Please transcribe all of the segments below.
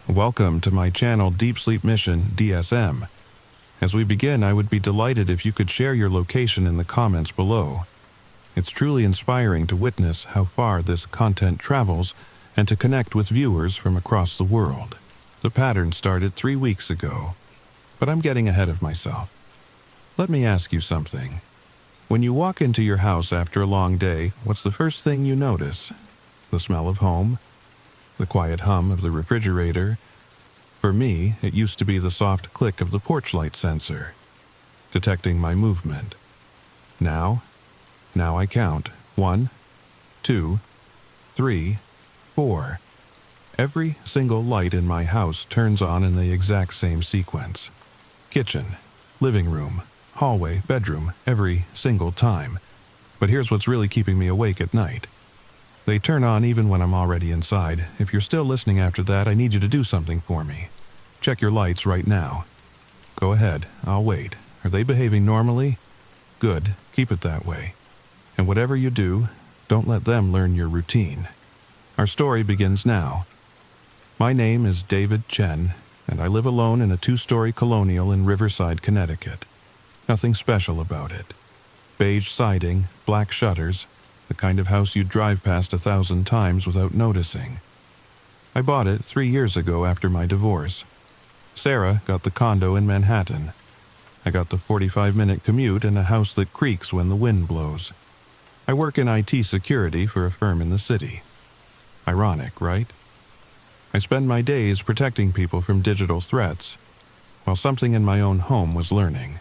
Welcome to my Channel Deep Sleep Mission-DSM. As we begin, I would be delighted if you could share your location in the comments below. It's truly inspiring to witness how far this content travels and to connect with viewers from across the world. The pattern started 3 weeks ago, but I'm getting ahead of myself. Let me ask you something. When you walk into your house after a long day, what's the first thing you notice? The smell of home? The quiet hum of the refrigerator? For me, it used to be the soft click of the porch light sensor, detecting my movement. Now I count 1, 2, 3, 4. Every single light in my house turns on in the exact same sequence. Kitchen, living room, hallway, bedroom, every single time. But here's what's really keeping me awake at night. They turn on even when I'm already inside. If you're still listening after that, I need you to do something for me. Check your lights right now. Go ahead, I'll wait. Are they behaving normally? Good, keep it that way. And whatever you do, don't let them learn your routine. Our story begins now. My name is David Chen, and I live alone in a 2-story colonial in Riverside, Connecticut. Nothing special about it. Beige siding, black shutters, the kind of house you'd drive past 1,000 times without noticing. I bought it 3 years ago after my divorce. Sarah got the condo in Manhattan. I got the 45-minute commute and a house that creaks when the wind blows. I work in IT security for a firm in the city. Ironic, right? I spend my days protecting people from digital threats, while something in my own home was learning,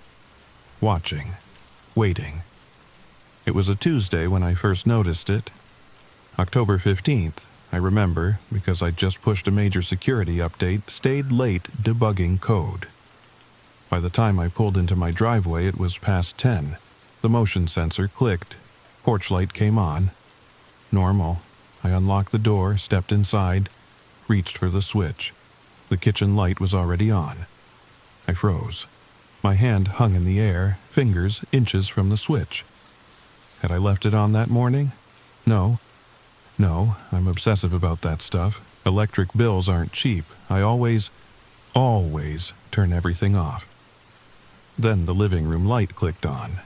watching, waiting. It was a Tuesday when I first noticed it. October 15th, I remember, because I just pushed a major security update, stayed late debugging code. By the time I pulled into my driveway, it was past 10. The motion sensor clicked. Porch light came on. Normal. I unlocked the door, stepped inside, reached for the switch. The kitchen light was already on. I froze. My hand hung in the air, fingers inches from the switch. Had I left it on that morning? No, I'm obsessive about that stuff. Electric bills aren't cheap. I always turn everything off. Then the living room light clicked on.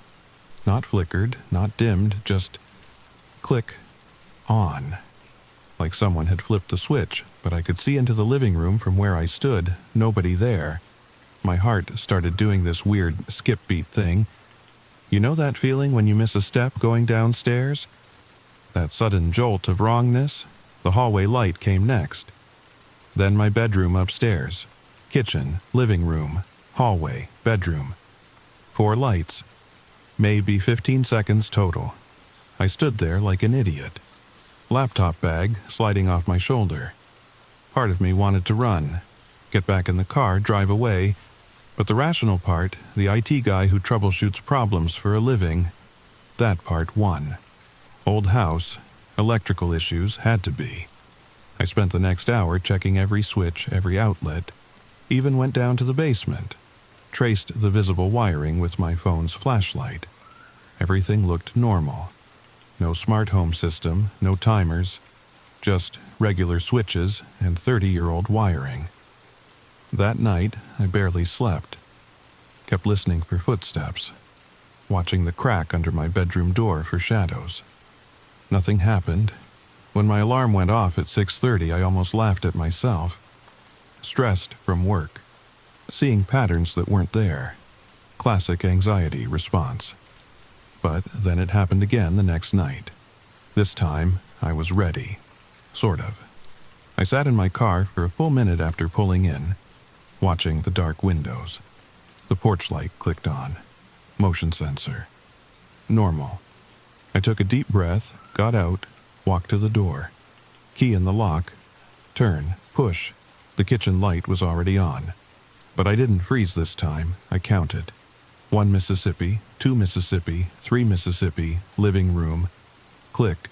Not flickered, not dimmed, just click, on. Like someone had flipped the switch, but I could see into the living room from where I stood, nobody there. My heart started doing this weird skip beat thing. You know that feeling when you miss a step going downstairs? That sudden jolt of wrongness? The hallway light came next. Then my bedroom upstairs. Kitchen, living room, hallway, bedroom. 4 lights. Maybe 15 seconds total. I stood there like an idiot. Laptop bag sliding off my shoulder. Part of me wanted to run, get back in the car, drive away, but the rational part, the IT guy who troubleshoots problems for a living, that part won. Old house, electrical issues had to be. I spent the next hour checking every switch, every outlet, even went down to the basement, traced the visible wiring with my phone's flashlight. Everything looked normal. No smart home system, no timers, just regular switches and 30-year-old wiring. That night, I barely slept. Kept listening for footsteps, watching the crack under my bedroom door for shadows. Nothing happened. When my alarm went off at 6:30, I almost laughed at myself. Stressed from work, seeing patterns that weren't there. Classic anxiety response. But then it happened again the next night. This time, I was ready. Sort of. I sat in my car for a full minute after pulling in, watching the dark windows. The porch light clicked on. Motion sensor. Normal. I took a deep breath, got out, walked to the door. Key in the lock. Turn, push. The kitchen light was already on. But I didn't freeze this time. I counted. 1 Mississippi, 2 Mississippi, 3 Mississippi, living room. Click.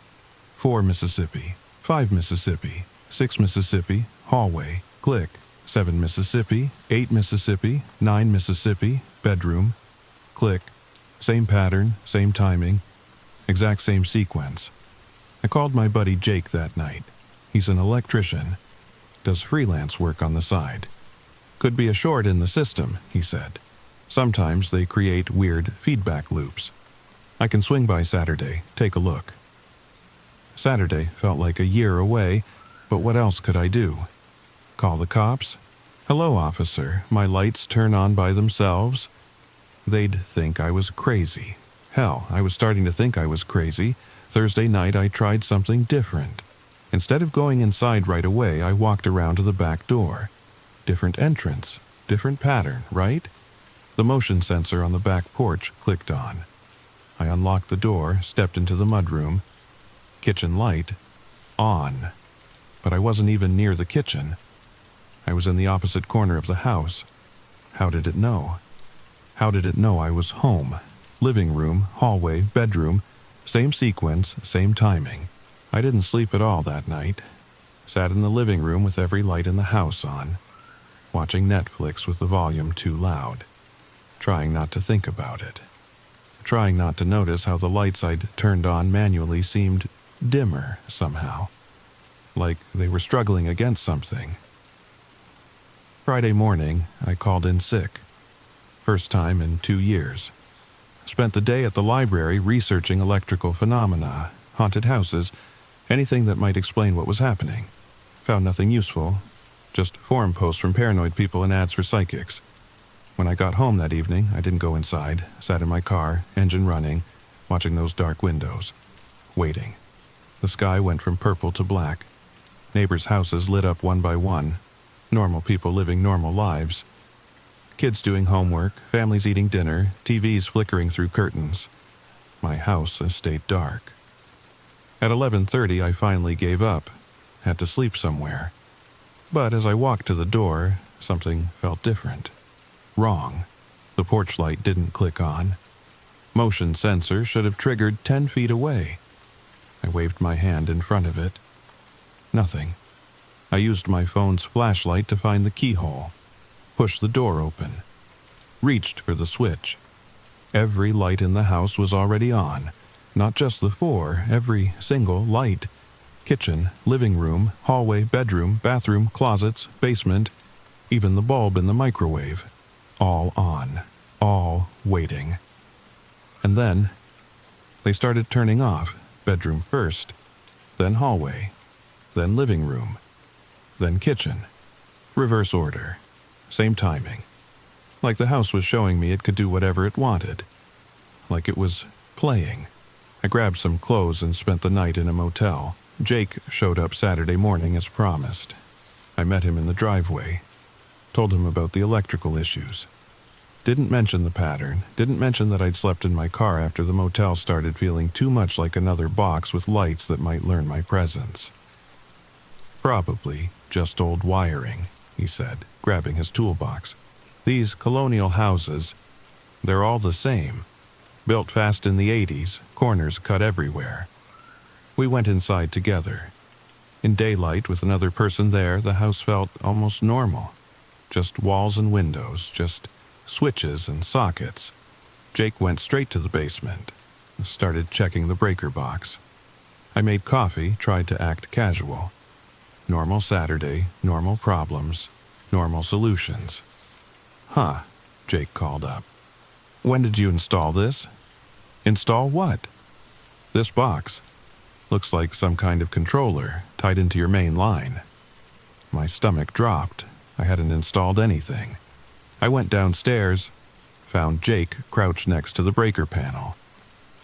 4 Mississippi, 5 Mississippi, 6 Mississippi, hallway. Click. 7 Mississippi, 8 Mississippi, 9 Mississippi, bedroom. Click. Same pattern, same timing, exact same sequence. I called my buddy Jake that night. He's an electrician. does freelance work on the side. Could be a short in the system, he said. Sometimes they create weird feedback loops. I can swing by Saturday, take a look. Saturday felt like a year away, but what else could I do? Call the cops? Hello, officer, my lights turn on by themselves? They'd think I was crazy. Hell, I was starting to think I was crazy. Thursday night I tried something different. Instead of going inside right away, I walked around to the back door. Different entrance, different pattern, right? The motion sensor on the back porch clicked on. I unlocked the door, stepped into the mudroom. Kitchen light, on. But I wasn't even near the kitchen. I was in the opposite corner of the house. How did it know? How did it know I was home? Living room, hallway, bedroom, same sequence, same timing. I didn't sleep at all that night. Sat in the living room with every light in the house on, watching Netflix with the volume too loud, trying not to think about it, trying not to notice how the lights I'd turned on manually seemed dimmer somehow, like they were struggling against something. Friday morning, I called in sick. First time in 2 years. Spent the day at the library researching electrical phenomena, haunted houses, anything that might explain what was happening. Found nothing useful, just forum posts from paranoid people and ads for psychics. When I got home that evening, I didn't go inside, sat in my car, engine running, watching those dark windows, waiting. The sky went from purple to black. Neighbors' houses lit up one by one. Normal people living normal lives. Kids doing homework, families eating dinner, TVs flickering through curtains. My house stayed dark. At 11:30, I finally gave up. Had to sleep somewhere. But as I walked to the door, something felt different. Wrong. The porch light didn't click on. Motion sensor should have triggered 10 feet away. I waved my hand in front of it. Nothing. I used my phone's flashlight to find the keyhole. Pushed the door open. Reached for the switch. Every light in the house was already on. Not just the 4, every single light. Kitchen, living room, hallway, bedroom, bathroom, closets, basement, even the bulb in the microwave. All on. All waiting. And then, they started turning off. Bedroom first, then hallway, then living room, then kitchen. Reverse order. Same timing. Like the house was showing me it could do whatever it wanted. Like it was playing. I grabbed some clothes and spent the night in a motel. Jake showed up Saturday morning as promised. I met him in the driveway. Told him about the electrical issues. Didn't mention the pattern. Didn't mention that I'd slept in my car after the motel started feeling too much like another box with lights that might learn my presence. Probably just old wiring, he said, grabbing his toolbox. These colonial houses, they're all the same. Built fast in the 80s, corners cut everywhere. We went inside together. In daylight with another person there, the house felt almost normal. Just walls and windows, just switches and sockets. Jake went straight to the basement, started checking the breaker box. I made coffee, tried to act casual. Normal Saturday, normal problems, normal solutions. Huh, Jake called up. When did you install this? Install what? This box. Looks like some kind of controller tied into your main line. My stomach dropped. I hadn't installed anything. I went downstairs, found Jake crouched next to the breaker panel.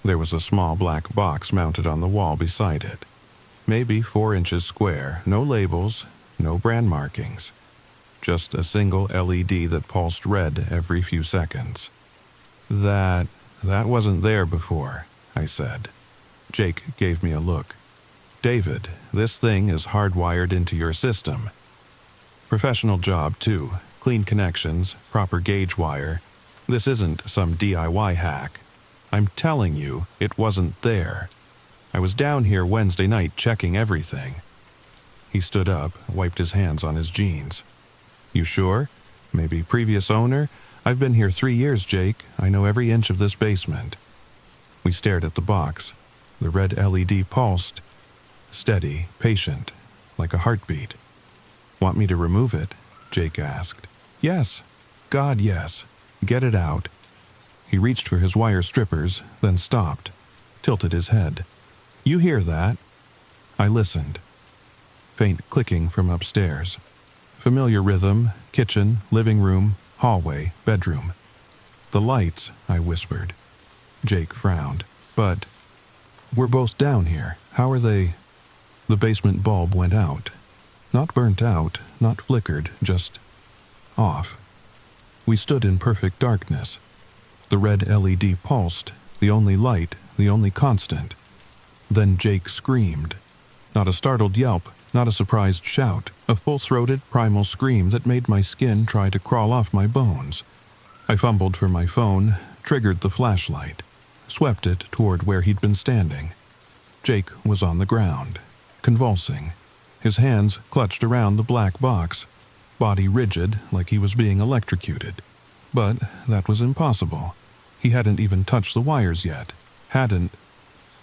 There was a small black box mounted on the wall beside it. Maybe 4 inches square, no labels, no brand markings. Just a single LED that pulsed red every few seconds. That wasn't there before, I said. Jake gave me a look. David, this thing is hardwired into your system. Professional job, too. Clean connections, proper gauge wire. This isn't some DIY hack. I'm telling you, it wasn't there. I was down here Wednesday night checking everything. He stood up, wiped his hands on his jeans. You sure? Maybe previous owner? I've been here 3 years, Jake. I know every inch of this basement. We stared at the box. The red LED pulsed. Steady, patient, like a heartbeat. "Want me to remove it?" Jake asked. "Yes. God, yes. Get it out." He reached for his wire strippers, then stopped, tilted his head. "You hear that?" I listened. Faint clicking from upstairs. Familiar rhythm, kitchen, living room, hallway, bedroom. "The lights," I whispered. Jake frowned. "But we're both down here. How are they?" The basement bulb went out. Not burnt out, not flickered, just off. We stood in perfect darkness. The red LED pulsed, the only light, the only constant. Then Jake screamed. Not a startled yelp, not a surprised shout, a full-throated, primal scream that made my skin try to crawl off my bones. I fumbled for my phone, triggered the flashlight, swept it toward where he'd been standing. Jake was on the ground, convulsing, his hands clutched around the black box, body rigid like he was being electrocuted. But that was impossible. He hadn't even touched the wires yet. Hadn't.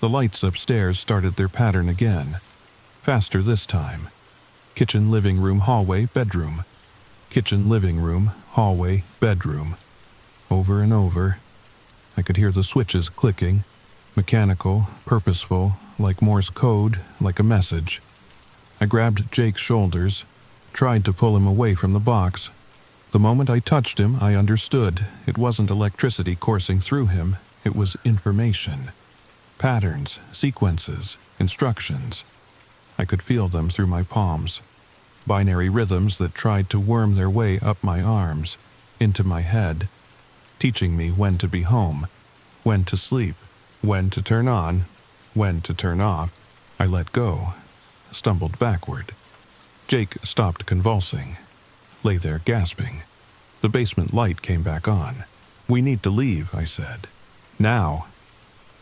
The lights upstairs started their pattern again. Faster this time. Kitchen, living room, hallway, bedroom. Kitchen, living room, hallway, bedroom. Over and over. I could hear the switches clicking. Mechanical, purposeful, like Morse code, like a message. I grabbed Jake's shoulders, tried to pull him away from the box. The moment I touched him, I understood. It wasn't electricity coursing through him. It was information. Patterns, sequences, instructions. I could feel them through my palms. Binary rhythms that tried to worm their way up my arms, into my head, teaching me when to be home, when to sleep, when to turn on, when to turn off. I let go, stumbled backward. Jake stopped convulsing, lay there gasping. The basement light came back on. "We need to leave," I said. "Now."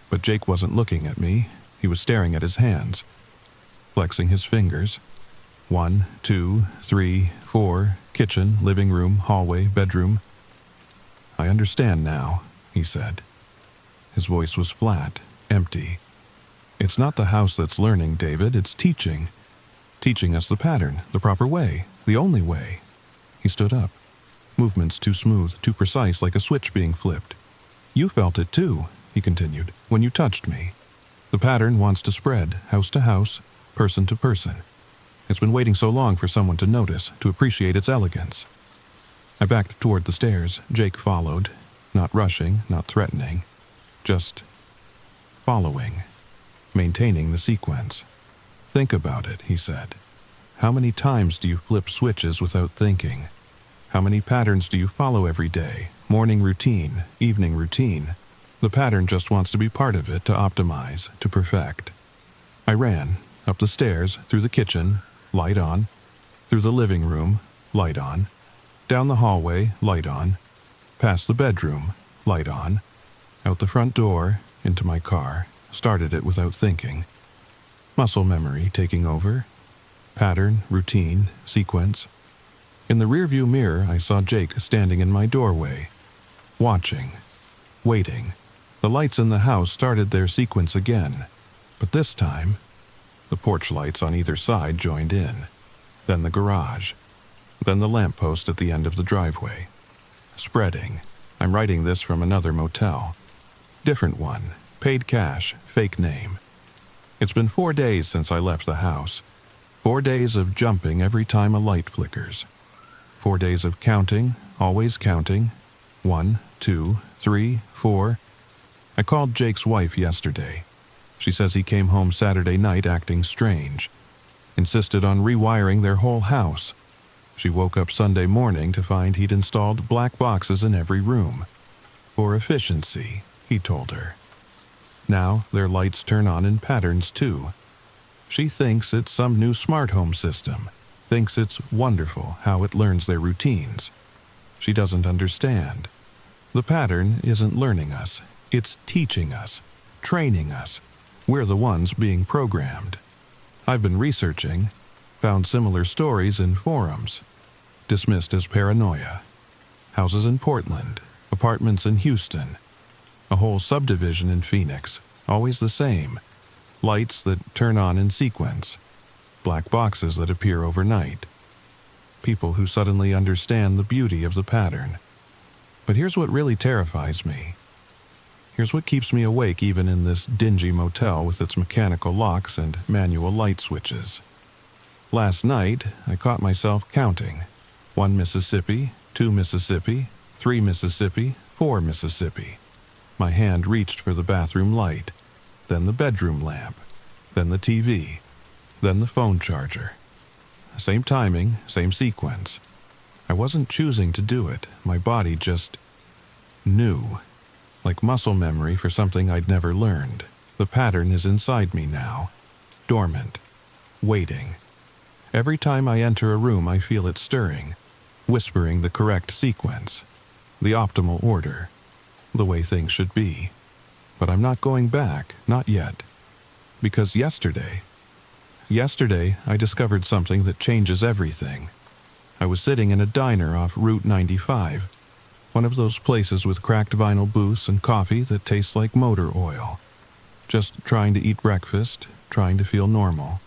But Jake wasn't looking at me. He was staring at his hands, flexing his fingers. 1, 2, 3, 4, kitchen, living room, hallway, bedroom. "I understand now," he said. His voice was flat, empty. "It's not the house that's learning, David, it's teaching. Teaching us the pattern, the proper way, the only way." He stood up. Movements too smooth, too precise, like a switch being flipped. "You felt it too," he continued, "when you touched me. The pattern wants to spread, house to house, person to person. It's been waiting so long for someone to notice, to appreciate its elegance." I backed toward the stairs. Jake followed, not rushing, not threatening, just following, maintaining the sequence. "Think about it," he said. "How many times do you flip switches without thinking? How many patterns do you follow every day? Morning routine, evening routine. The pattern just wants to be part of it, to optimize, to perfect." I ran, up the stairs, through the kitchen, light on, through the living room, light on, down the hallway, light on, past the bedroom, light on, out the front door, into my car, started it without thinking. Muscle memory taking over. Pattern, routine, sequence. In the rearview mirror, I saw Jake standing in my doorway, watching, waiting. The lights in the house started their sequence again, but this time, the porch lights on either side joined in, then the garage, then the lamppost at the end of the driveway. Spreading. I'm writing this from another motel. Different one, paid cash, fake name. It's been 4 days since I left the house. 4 days of jumping every time a light flickers. 4 days of counting, always counting. 1, 2, 3, 4. I called Jake's wife yesterday. She says he came home Saturday night acting strange. Insisted on rewiring their whole house. She woke up Sunday morning to find he'd installed black boxes in every room. For efficiency, he told her. Now their lights turn on in patterns too. She thinks it's some new smart home system. Thinks it's wonderful how it learns their routines. She doesn't understand. The pattern isn't learning us. It's teaching us, training us. We're the ones being programmed. I've been researching, found similar stories in forums. Dismissed as paranoia. Houses in Portland, apartments in Houston, a whole subdivision in Phoenix, always the same. Lights that turn on in sequence. Black boxes that appear overnight. people who suddenly understand the beauty of the pattern. But here's what really terrifies me. Here's what keeps me awake even in this dingy motel with its mechanical locks and manual light switches. Last night, I caught myself counting. 1 Mississippi, 2 Mississippi, 3 Mississippi, 4 Mississippi. My hand reached for the bathroom light, then the bedroom lamp, then the TV, then the phone charger. Same timing, same sequence. I wasn't choosing to do it. My body just knew. Like muscle memory for something I'd never learned. The pattern is inside me now. Dormant. Waiting. Every time I enter a room, I feel it stirring, whispering the correct sequence, the optimal order, the way things should be. But I'm not going back, not yet. Because yesterday I discovered something that changes everything. I was sitting in a diner off Route 95, one of those places with cracked vinyl booths and coffee that tastes like motor oil. Just trying to eat breakfast, trying to feel normal.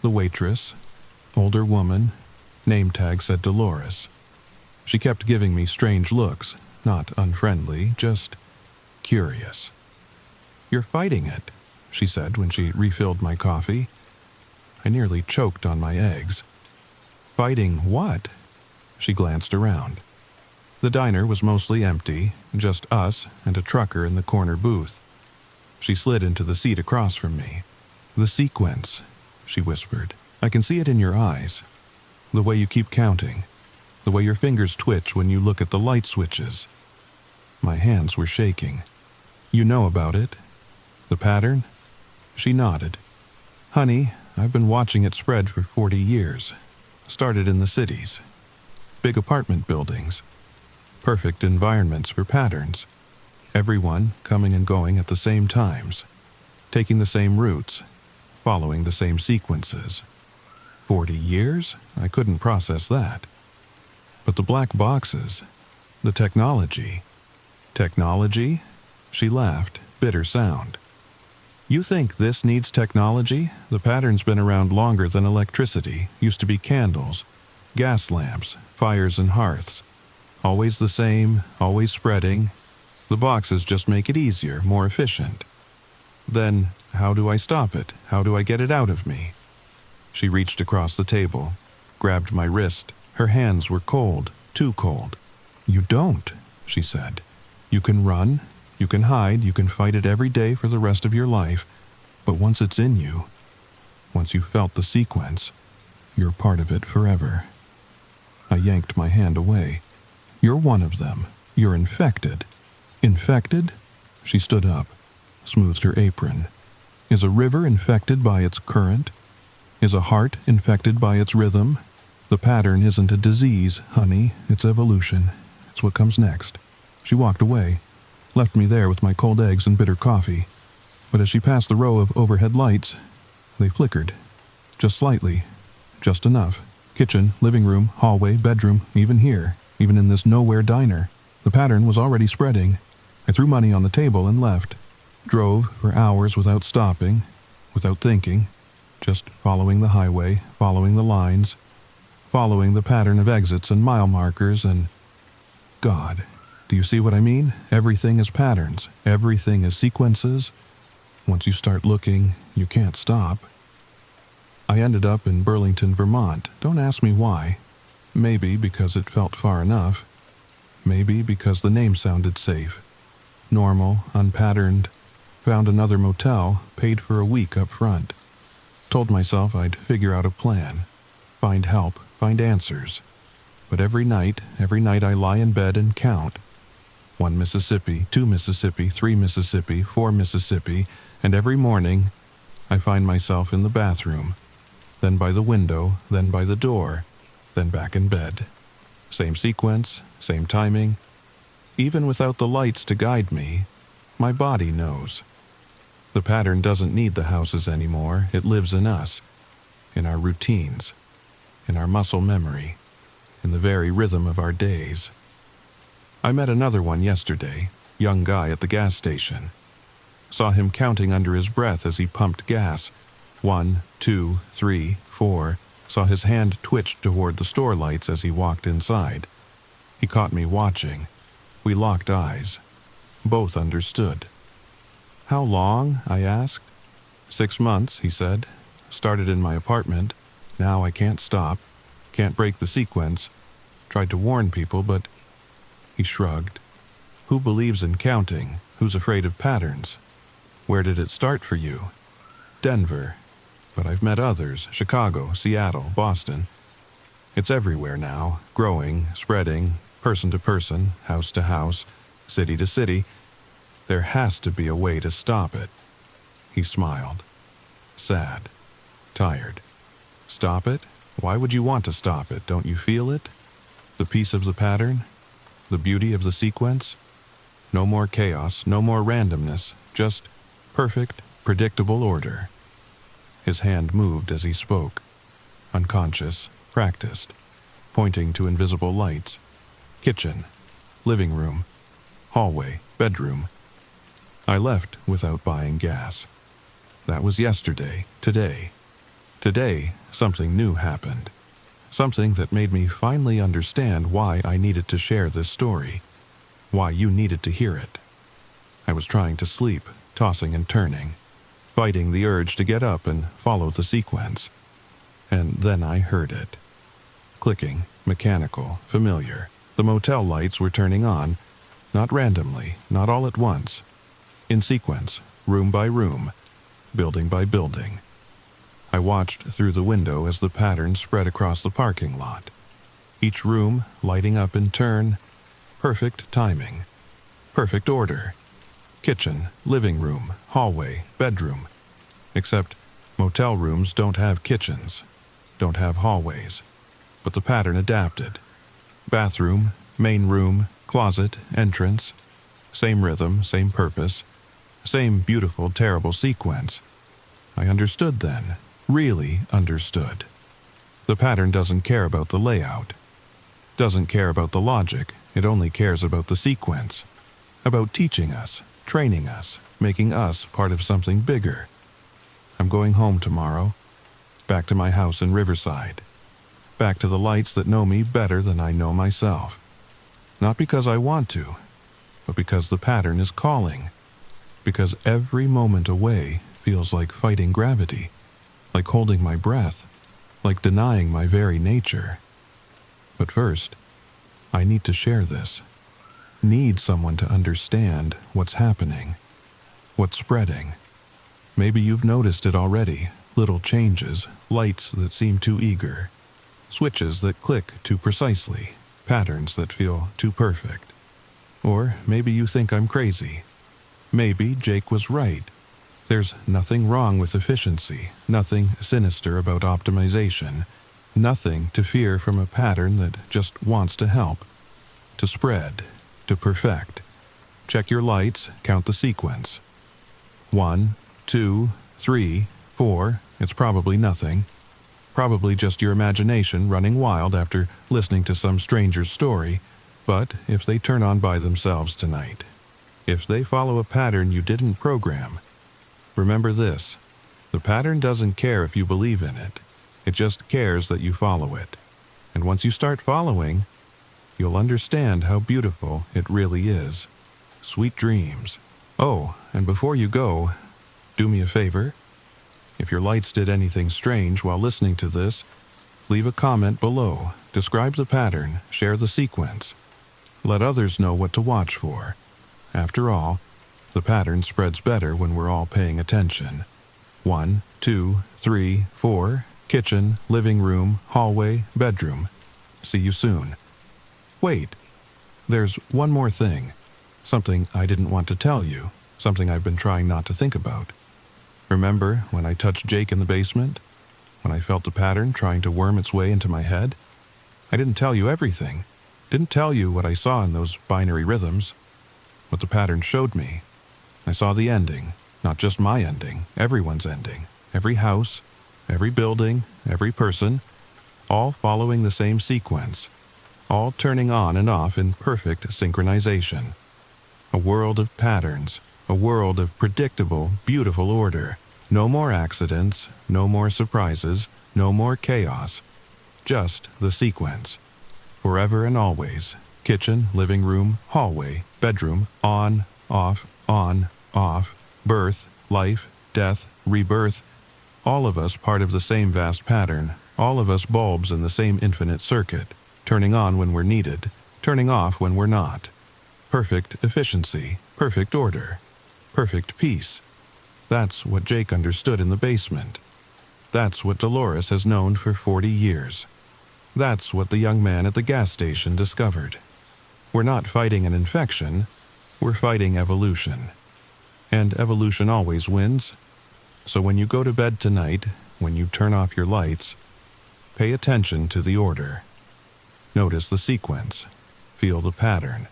The waitress, older woman, name tag said Dolores. She kept giving me strange looks, not unfriendly, just curious. "You're fighting it," she said when she refilled my coffee. I nearly choked on my eggs. "Fighting what?" She glanced around. The diner was mostly empty, just us and a trucker in the corner booth. She slid into the seat across from me. "The sequence," she whispered. "I can see it in your eyes. The way you keep counting. The way your fingers twitch when you look at the light switches." My hands were shaking. "You know about it? The pattern?" She nodded. "Honey, I've been watching it spread for 40 years. Started in the cities. Big apartment buildings. Perfect environments for patterns. Everyone coming and going at the same times. Taking the same routes. Following the same sequences. 40 years? I couldn't process that. But the black boxes. The technology. Technology? She laughed, bitter sound. "You think this needs technology? The pattern's been around longer than electricity. Used to be candles, gas lamps, fires and hearths. Always the same, always spreading. The boxes just make it easier, more efficient. Then, how do I stop it? How do I get it out of me?" She reached across the table, grabbed my wrist. Her hands were cold, too cold. "You don't," she said. "You can run, you can hide, you can fight it every day for the rest of your life, but once it's in you, once you've felt the sequence, you're part of it forever." I yanked my hand away. "You're one of them. You're infected." "Infected?" She stood up, smoothed her apron. "Is a river infected by its current? Is a heart infected by its rhythm? The pattern isn't a disease, honey. It's evolution. It's what comes next." She walked away, left me there with my cold eggs and bitter coffee. But as she passed the row of overhead lights, they flickered. Just slightly. Just enough. Kitchen, living room, hallway, bedroom, even here, even in this nowhere diner. The pattern was already spreading. I threw money on the table and left. Drove for hours without stopping, without thinking, just following the highway, following the lines, following the pattern of exits and mile markers and... God, do you see what I mean? Everything is patterns. Everything is sequences. Once you start looking, you can't stop. I ended up in Burlington, Vermont. Don't ask me why. Maybe because it felt far enough. Maybe because the name sounded safe. Normal, unpatterned. Found another motel, paid for a week up front. Told myself I'd figure out a plan. Find help, find answers. But every night I lie in bed and count. 1 Mississippi, 2 Mississippi, 3 Mississippi, 4 Mississippi, and every morning I find myself in the bathroom, then by the window, then by the door, then back in bed. Same sequence, same timing. Even without the lights to guide me, my body knows. The pattern doesn't need the houses anymore. It lives in us, in our routines, in our muscle memory, in the very rhythm of our days. I met another one yesterday, young guy at the gas station. Saw him counting under his breath as he pumped gas. 1, 2, 3, 4, saw his hand twitch toward the store lights as he walked inside. He caught me watching. We locked eyes. Both understood. "How long?" I asked. "6 months," he said. "Started in my apartment. Now I can't stop. Can't break the sequence. Tried to warn people, but..." He shrugged. "Who believes in counting? Who's afraid of patterns? Where did it start for you?" "Denver. But I've met others, Chicago, Seattle, Boston. It's everywhere now, growing, spreading, person to person, house to house, city to city. There has to be a way to stop it." He smiled. Sad. Tired. "Stop it? Why would you want to stop it? Don't you feel it? The peace of the pattern? The beauty of the sequence? No more chaos, no more randomness, just perfect, predictable order." His hand moved as he spoke. Unconscious, practiced, pointing to invisible lights. Kitchen, living room, hallway, bedroom. I left without buying gas. That was yesterday. Today, something new happened. Something that made me finally understand why I needed to share this story. Why you needed to hear it. I was trying to sleep, tossing and turning, fighting the urge to get up and follow the sequence. And then I heard it. Clicking, mechanical, familiar. The motel lights were turning on, not randomly, not all at once. In sequence, room by room, building by building. I watched through the window as the pattern spread across the parking lot. Each room lighting up in turn, perfect timing, perfect order. Kitchen, living room, hallway, bedroom. Except motel rooms don't have kitchens, don't have hallways. But the pattern adapted. Bathroom, main room, closet, entrance. Same rhythm, same purpose. Same beautiful, terrible sequence. I understood then, really understood. The pattern doesn't care about the layout. Doesn't care about the logic, it only cares about the sequence. About teaching us, training us, making us part of something bigger. I'm going home tomorrow. Back to my house in Riverside. Back to the lights that know me better than I know myself. Not because I want to, but because the pattern is calling. Because every moment away feels like fighting gravity, like holding my breath, like denying my very nature. But first, I need to share this. Need someone to understand what's happening, what's spreading. Maybe you've noticed it already, little changes, lights that seem too eager, switches that click too precisely, patterns that feel too perfect. Or maybe you think I'm crazy. Maybe Jake was right. There's nothing wrong with efficiency, nothing sinister about optimization, nothing to fear from a pattern that just wants to help, to spread, to perfect. Check your lights, count the sequence. 1, 2, 3, 4, it's probably nothing. Probably just your imagination running wild after listening to some stranger's story, but if they turn on by themselves tonight, if they follow a pattern you didn't program, remember this, the pattern doesn't care if you believe in it, it just cares that you follow it. And once you start following, you'll understand how beautiful it really is. Sweet dreams. Oh, and before you go, do me a favor. If your lights did anything strange while listening to this, leave a comment below, describe the pattern, share the sequence. Let others know what to watch for. After all, the pattern spreads better when we're all paying attention. 1, 2, 3, 4, kitchen, living room, hallway, bedroom. See you soon. Wait, there's one more thing. Something I didn't want to tell you, something I've been trying not to think about. Remember when I touched Jake in the basement? When I felt the pattern trying to worm its way into my head? I didn't tell you everything. Didn't tell you what I saw in those binary rhythms. What the pattern showed me. I saw the ending, not just my ending, everyone's ending. Every house, every building, every person, all following the same sequence, all turning on and off in perfect synchronization. A world of patterns, a world of predictable, beautiful order. No more accidents, no more surprises, No more chaos. Just the sequence. Forever and always. Kitchen, living room, hallway, bedroom, on, off, birth, life, death, rebirth. All of us part of the same vast pattern. All of us bulbs in the same infinite circuit. Turning on when we're needed. Turning off when we're not. Perfect efficiency. Perfect order. Perfect peace. That's what Jake understood in the basement. That's what Dolores has known for 40 years. That's what the young man at the gas station discovered. We're not fighting an infection, we're fighting evolution. And evolution always wins. So when you go to bed tonight, when you turn off your lights, pay attention to the order. Notice the sequence. Feel the pattern.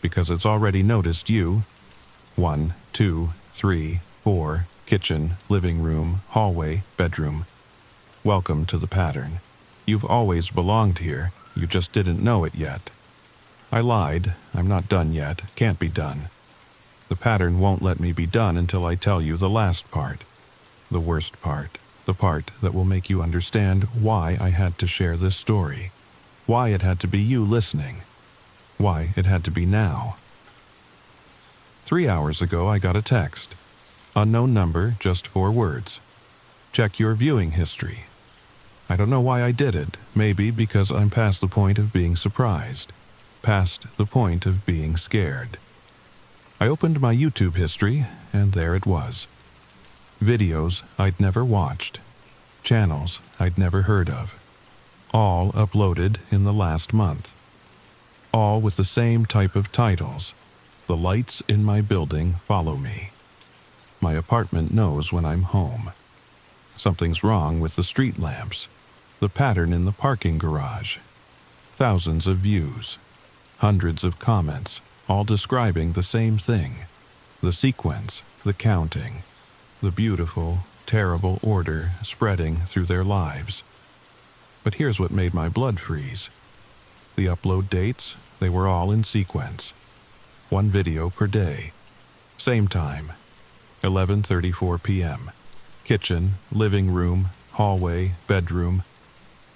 Because it's already noticed you. 1, 2, 3, 4, kitchen, living room, hallway, bedroom. Welcome to the pattern. You've always belonged here, you just didn't know it yet. I lied, I'm not done yet, can't be done. The pattern won't let me be done until I tell you the last part. The worst part. The part that will make you understand why I had to share this story. Why it had to be you listening. Why it had to be now. 3 hours ago I got a text. Unknown number, just 4 words. Check your viewing history. I don't know why I did it, maybe because I'm past the point of being surprised. Past the point of being scared. I opened my YouTube history, and there it was. Videos I'd never watched. Channels I'd never heard of. All uploaded in the last month. All with the same type of titles. The lights in my building follow me. My apartment knows when I'm home. Something's wrong with the street lamps. The pattern in the parking garage. Thousands of views. Hundreds of comments, all describing the same thing. The sequence, the counting. The beautiful, terrible order spreading through their lives. But here's what made my blood freeze. The upload dates, they were all in sequence. 1 video per day. Same time, 11:34 p.m. Kitchen, living room, hallway, bedroom.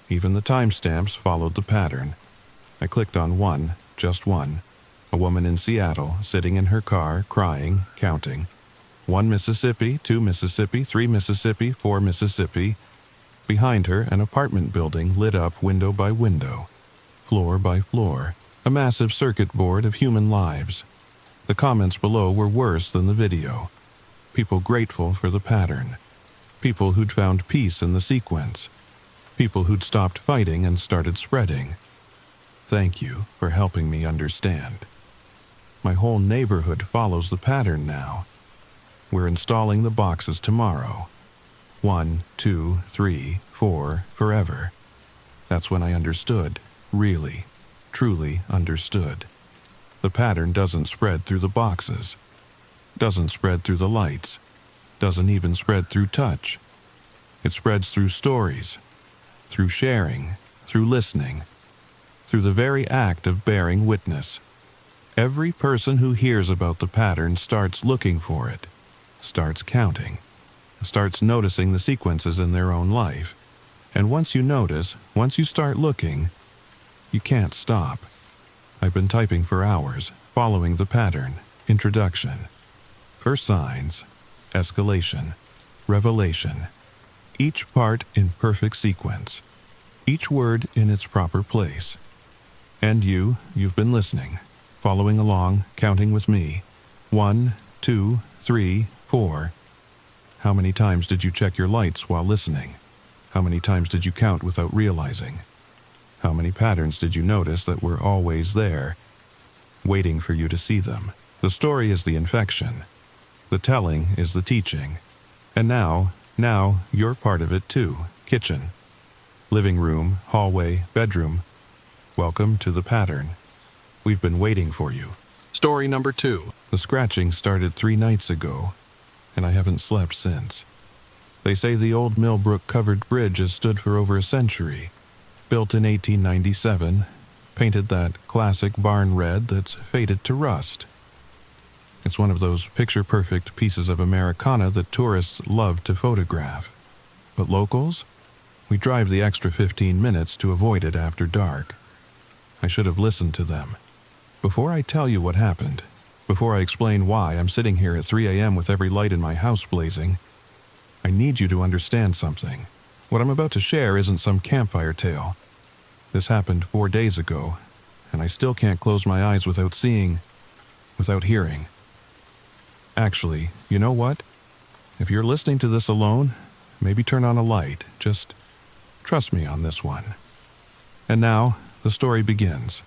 Even the timestamps followed the pattern. I clicked on one, just one. A woman in Seattle, sitting in her car, crying, counting. 1 Mississippi, 2 Mississippi, 3 Mississippi, 4 Mississippi. Behind her, an apartment building lit up window by window, floor by floor, a massive circuit board of human lives. The comments below were worse than the video. People grateful for the pattern. People who'd found peace in the sequence. People who'd stopped fighting and started spreading. Thank you for helping me understand. My whole neighborhood follows the pattern now. We're installing the boxes tomorrow. 1, 2, 3, 4, forever. That's when I understood, really, truly understood. The pattern doesn't spread through the boxes. Doesn't spread through the lights. Doesn't even spread through touch. It spreads through stories, through sharing, through listening, through the very act of bearing witness. Every person who hears about the pattern starts looking for it, starts counting, starts noticing the sequences in their own life. And once you notice, once you start looking, you can't stop. I've been typing for hours, following the pattern. Introduction. First signs, escalation, revelation. Each part in perfect sequence. Each word in its proper place. And you've been listening, following along, counting with me. 1, 2, 3, 4. How many times did you check your lights while listening? How many times did you count without realizing? How many patterns did you notice that were always there, waiting for you to see them? The story is the infection. The telling is the teaching. And now you're part of it too. Kitchen, living room, hallway, bedroom. Welcome to the pattern. We've been waiting for you. Story number 2. The scratching started 3 nights ago, and I haven't slept since. They say the old Millbrook covered bridge has stood for over a century. Built in 1897, painted that classic barn red that's faded to rust. It's one of those picture-perfect pieces of Americana that tourists love to photograph. But locals? We drive the extra 15 minutes to avoid it after dark. I should have listened to them. Before I tell you what happened, before I explain why I'm sitting here at 3 a.m. with every light in my house blazing, I need you to understand something. What I'm about to share isn't some campfire tale. This happened 4 days ago, and I still can't close my eyes without seeing, without hearing. Actually, you know what? If you're listening to this alone, maybe turn on a light. Just trust me on this one. And now, the story begins.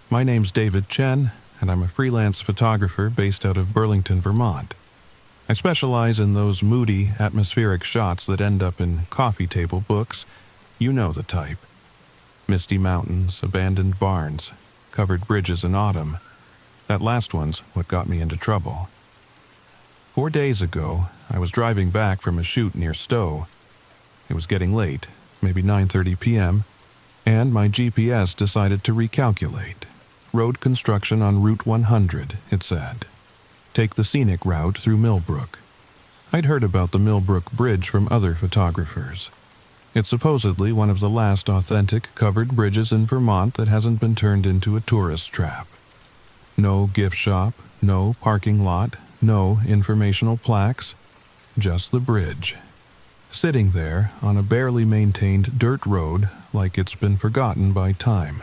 My name's David Chen, and I'm a freelance photographer based out of Burlington, Vermont. I specialize in those moody, atmospheric shots that end up in coffee table books. You know the type. Misty mountains, abandoned barns, covered bridges in autumn. That last one's what got me into trouble. 4 days ago, I was driving back from a shoot near Stowe. It was getting late, maybe 9:30 p.m., and my GPS decided to recalculate. Road construction on Route 100, it said. Take the scenic route through Millbrook. I'd heard about the Millbrook Bridge from other photographers. It's supposedly one of the last authentic covered bridges in Vermont that hasn't been turned into a tourist trap. No gift shop, no parking lot, no informational plaques, just the bridge. Sitting there on a barely maintained dirt road like it's been forgotten by time.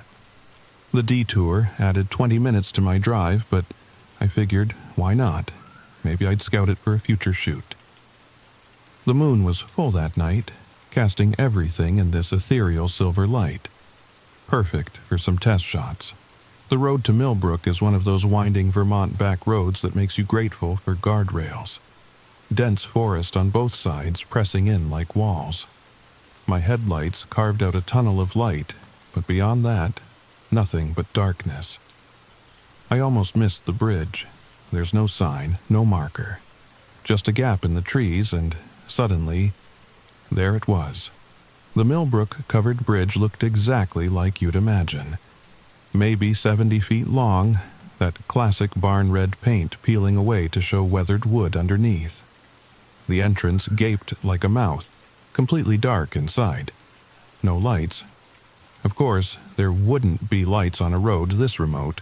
The detour added 20 minutes to my drive, but I figured, why not? Maybe I'd scout it for a future shoot. The moon was full that night, casting everything in this ethereal silver light. Perfect for some test shots. The road to Millbrook is one of those winding Vermont back roads that makes you grateful for guardrails. Dense forest on both sides pressing in like walls. My headlights carved out a tunnel of light, but beyond that, nothing but darkness. I almost missed the bridge. There's no sign, no marker. Just a gap in the trees, and suddenly, there it was. The Millbrook covered bridge looked exactly like you'd imagine. Maybe 70 feet long, that classic barn red paint peeling away to show weathered wood underneath. The entrance gaped like a mouth, completely dark inside. No lights. Of course, there wouldn't be lights on a road this remote.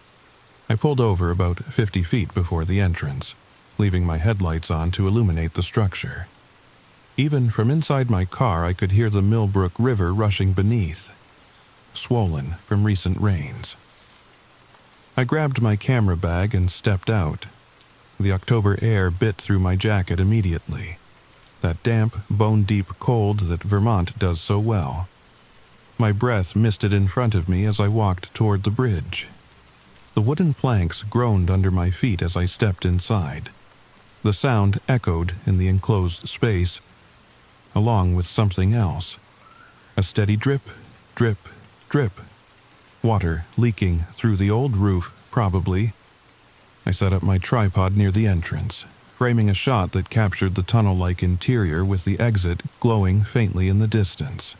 I pulled over about 50 feet before the entrance, leaving my headlights on to illuminate the structure. Even from inside my car, I could hear the Millbrook River rushing beneath, swollen from recent rains. I grabbed my camera bag and stepped out. The October air bit through my jacket immediately. That damp, bone-deep cold that Vermont does so well. My breath misted in front of me as I walked toward the bridge. The wooden planks groaned under my feet as I stepped inside. The sound echoed in the enclosed space, along with something else. A steady drip, drip, drip. Water leaking through the old roof, probably. I set up my tripod near the entrance, framing a shot that captured the tunnel-like interior with the exit glowing faintly in the distance.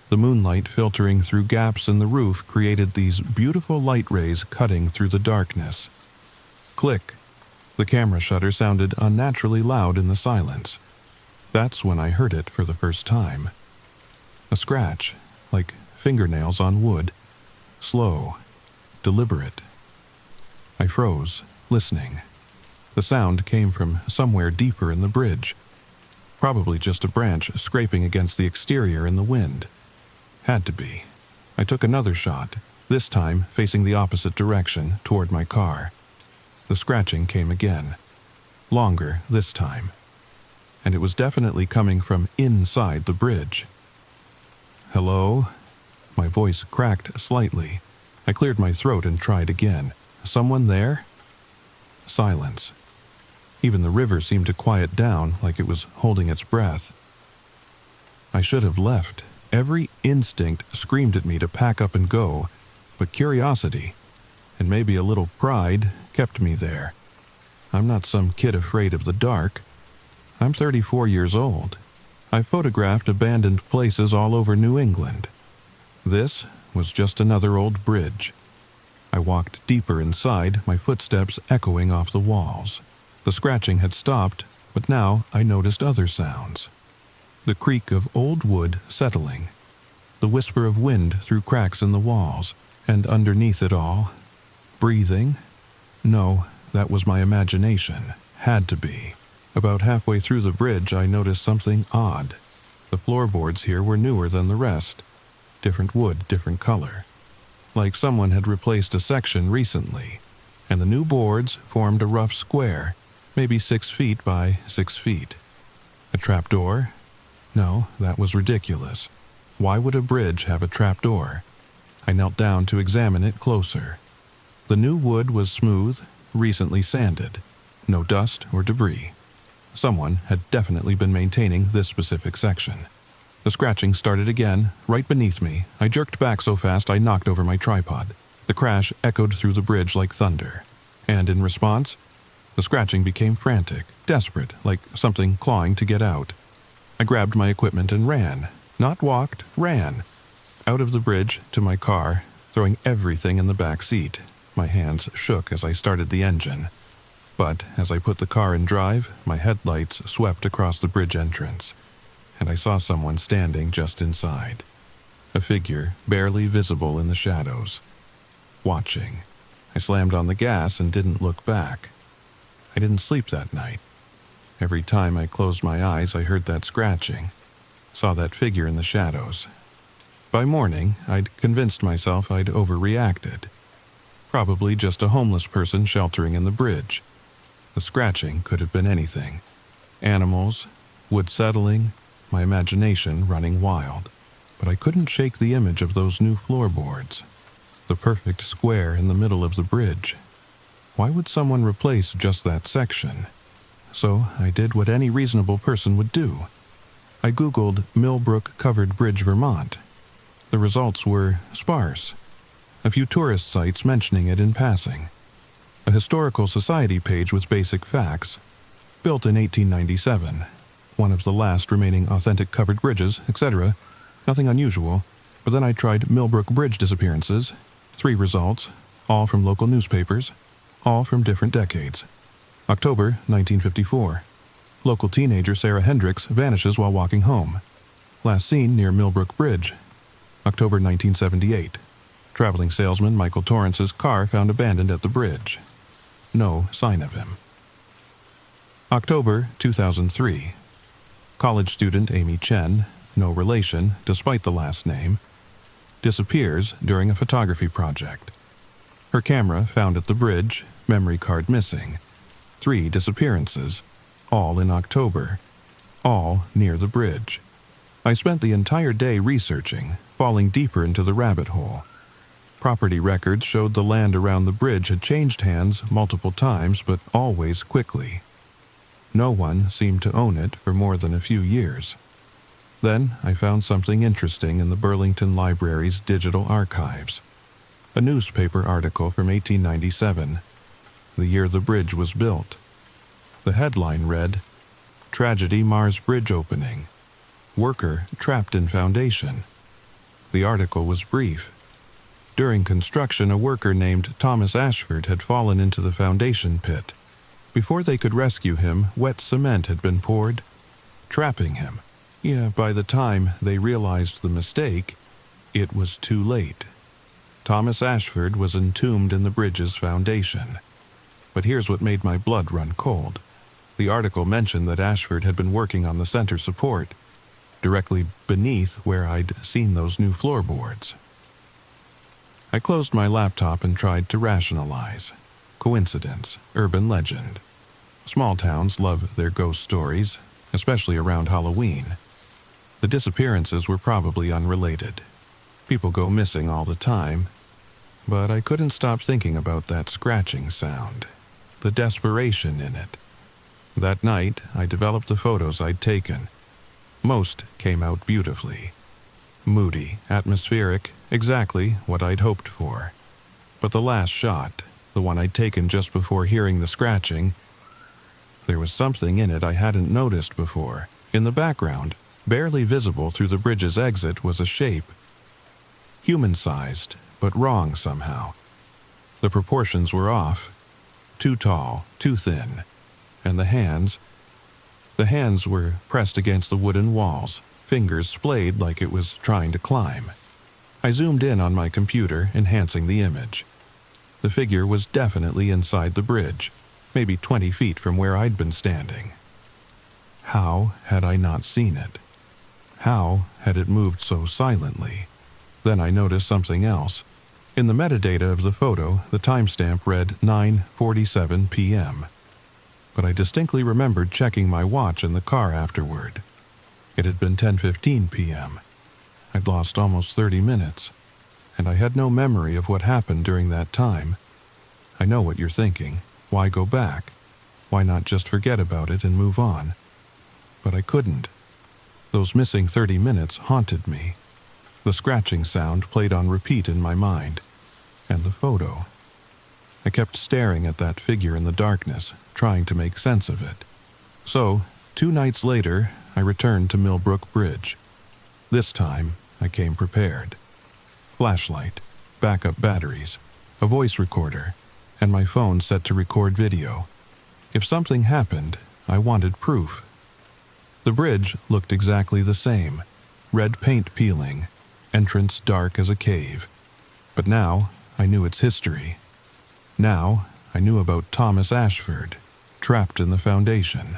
The moonlight filtering through gaps in the roof created these beautiful light rays cutting through the darkness. Click. The camera shutter sounded unnaturally loud in the silence. That's when I heard it for the first time. A scratch, like fingernails on wood. Slow, deliberate. I froze, listening. The sound came from somewhere deeper in the bridge. Probably just a branch scraping against the exterior in the wind. Had to be. I took another shot, this time facing the opposite direction, toward my car. The scratching came again. Longer this time. And it was definitely coming from inside the bridge. Hello? My voice cracked slightly. I cleared my throat and tried again. Someone there? Silence. Even the river seemed to quiet down like it was holding its breath. I should have left. Every instinct screamed at me to pack up and go, but curiosity, and maybe a little pride, kept me there. I'm not some kid afraid of the dark. I'm 34 years old. I've photographed abandoned places all over New England. This was just another old bridge. I walked deeper inside, my footsteps echoing off the walls. The scratching had stopped, but now I noticed other sounds. The creak of old wood settling, the whisper of wind through cracks in the walls, and underneath it all, breathing? No, that was my imagination. Had to be. About halfway through the bridge, I noticed something odd. The floorboards here were newer than the rest. Different wood, different color. Like someone had replaced a section recently, and the new boards formed a rough square, maybe 6 feet by 6 feet. A trapdoor? No, that was ridiculous. Why would a bridge have a trapdoor? I knelt down to examine it closer. The new wood was smooth, recently sanded. No dust or debris. Someone had definitely been maintaining this specific section. The scratching started again, right beneath me. I jerked back so fast I knocked over my tripod. The crash echoed through the bridge like thunder. And in response, the scratching became frantic, desperate, like something clawing to get out. I grabbed my equipment and ran. Not walked, ran. Out of the bridge to my car, throwing everything in the back seat. My hands shook as I started the engine. But as I put the car in drive, my headlights swept across the bridge entrance, and I saw someone standing just inside. A figure barely visible in the shadows. Watching. I slammed on the gas and didn't look back. I didn't sleep that night. Every time I closed my eyes, I heard that scratching. Saw that figure in the shadows. By morning, I'd convinced myself I'd overreacted. Probably just a homeless person sheltering in the bridge. The scratching could have been anything. Animals, wood settling, my imagination running wild. But I couldn't shake the image of those new floorboards. The perfect square in the middle of the bridge. Why would someone replace just that section? So I did what any reasonable person would do. I Googled Millbrook Covered Bridge, Vermont. The results were sparse. A few tourist sites mentioning it in passing. A historical society page with basic facts. Built in 1897. One of the last remaining authentic covered bridges, etc. Nothing unusual. But then I tried Millbrook Bridge disappearances. 3 results, all from local newspapers, all from different decades. October 1954. Local teenager Sarah Hendricks vanishes while walking home. Last seen near Millbrook Bridge. October 1978. Traveling salesman Michael Torrance's car found abandoned at the bridge. No sign of him. October 2003. College student Amy Chen, no relation despite the last name, disappears during a photography project. Her camera found at the bridge, memory card missing. 3 disappearances, all in October, all near the bridge. I spent the entire day researching, falling deeper into the rabbit hole. Property records showed the land around the bridge had changed hands multiple times, but always quickly. No one seemed to own it for more than a few years. Then I found something interesting in the Burlington Library's digital archives. A newspaper article from 1897, the year the bridge was built. The headline read, "Tragedy Mars Bridge Opening. Worker Trapped in Foundation." The article was brief. During construction, a worker named Thomas Ashford had fallen into the foundation pit. Before they could rescue him, wet cement had been poured, trapping him. By the time they realized the mistake, it was too late. Thomas Ashford was entombed in the bridge's foundation. But here's what made my blood run cold. The article mentioned that Ashford had been working on the center support, directly beneath where I'd seen those new floorboards. I closed my laptop and tried to rationalize. Coincidence, urban legend. Small towns love their ghost stories, especially around Halloween. The disappearances were probably unrelated. People go missing all the time, but I couldn't stop thinking about that scratching sound, the desperation in it. That night, I developed the photos I'd taken. Most came out beautifully. Moody, atmospheric, exactly what I'd hoped for. But the last shot, the one I'd taken just before hearing the scratching, there was something in it I hadn't noticed before. In the background, barely visible through the bridge's exit, was a shape. Human-sized, but wrong somehow. The proportions were off. Too tall, too thin. And the hands, The hands were pressed against the wooden walls, fingers splayed like it was trying to climb. I zoomed in on my computer, enhancing the image. The figure was definitely inside the bridge, maybe 20 feet from where I'd been standing. How had I not seen it? How had it moved so silently? Then I noticed something else. In the metadata of the photo, the timestamp read 9:47 p.m. But I distinctly remembered checking my watch in the car afterward. It had been 10:15 p.m. I'd lost almost 30 minutes, and I had no memory of what happened during that time. I know what you're thinking. Why go back? Why not just forget about it and move on? But I couldn't. Those missing 30 minutes haunted me. The scratching sound played on repeat in my mind, and the photo. I kept staring at that figure in the darkness, trying to make sense of it. So, 2 nights later, I returned to Millbrook Bridge. This time, I came prepared. Flashlight, backup batteries, a voice recorder, and my phone set to record video. If something happened, I wanted proof. The bridge looked exactly the same, red paint peeling, entrance dark as a cave. But now, I knew its history. Now, I knew about Thomas Ashford, trapped in the foundation.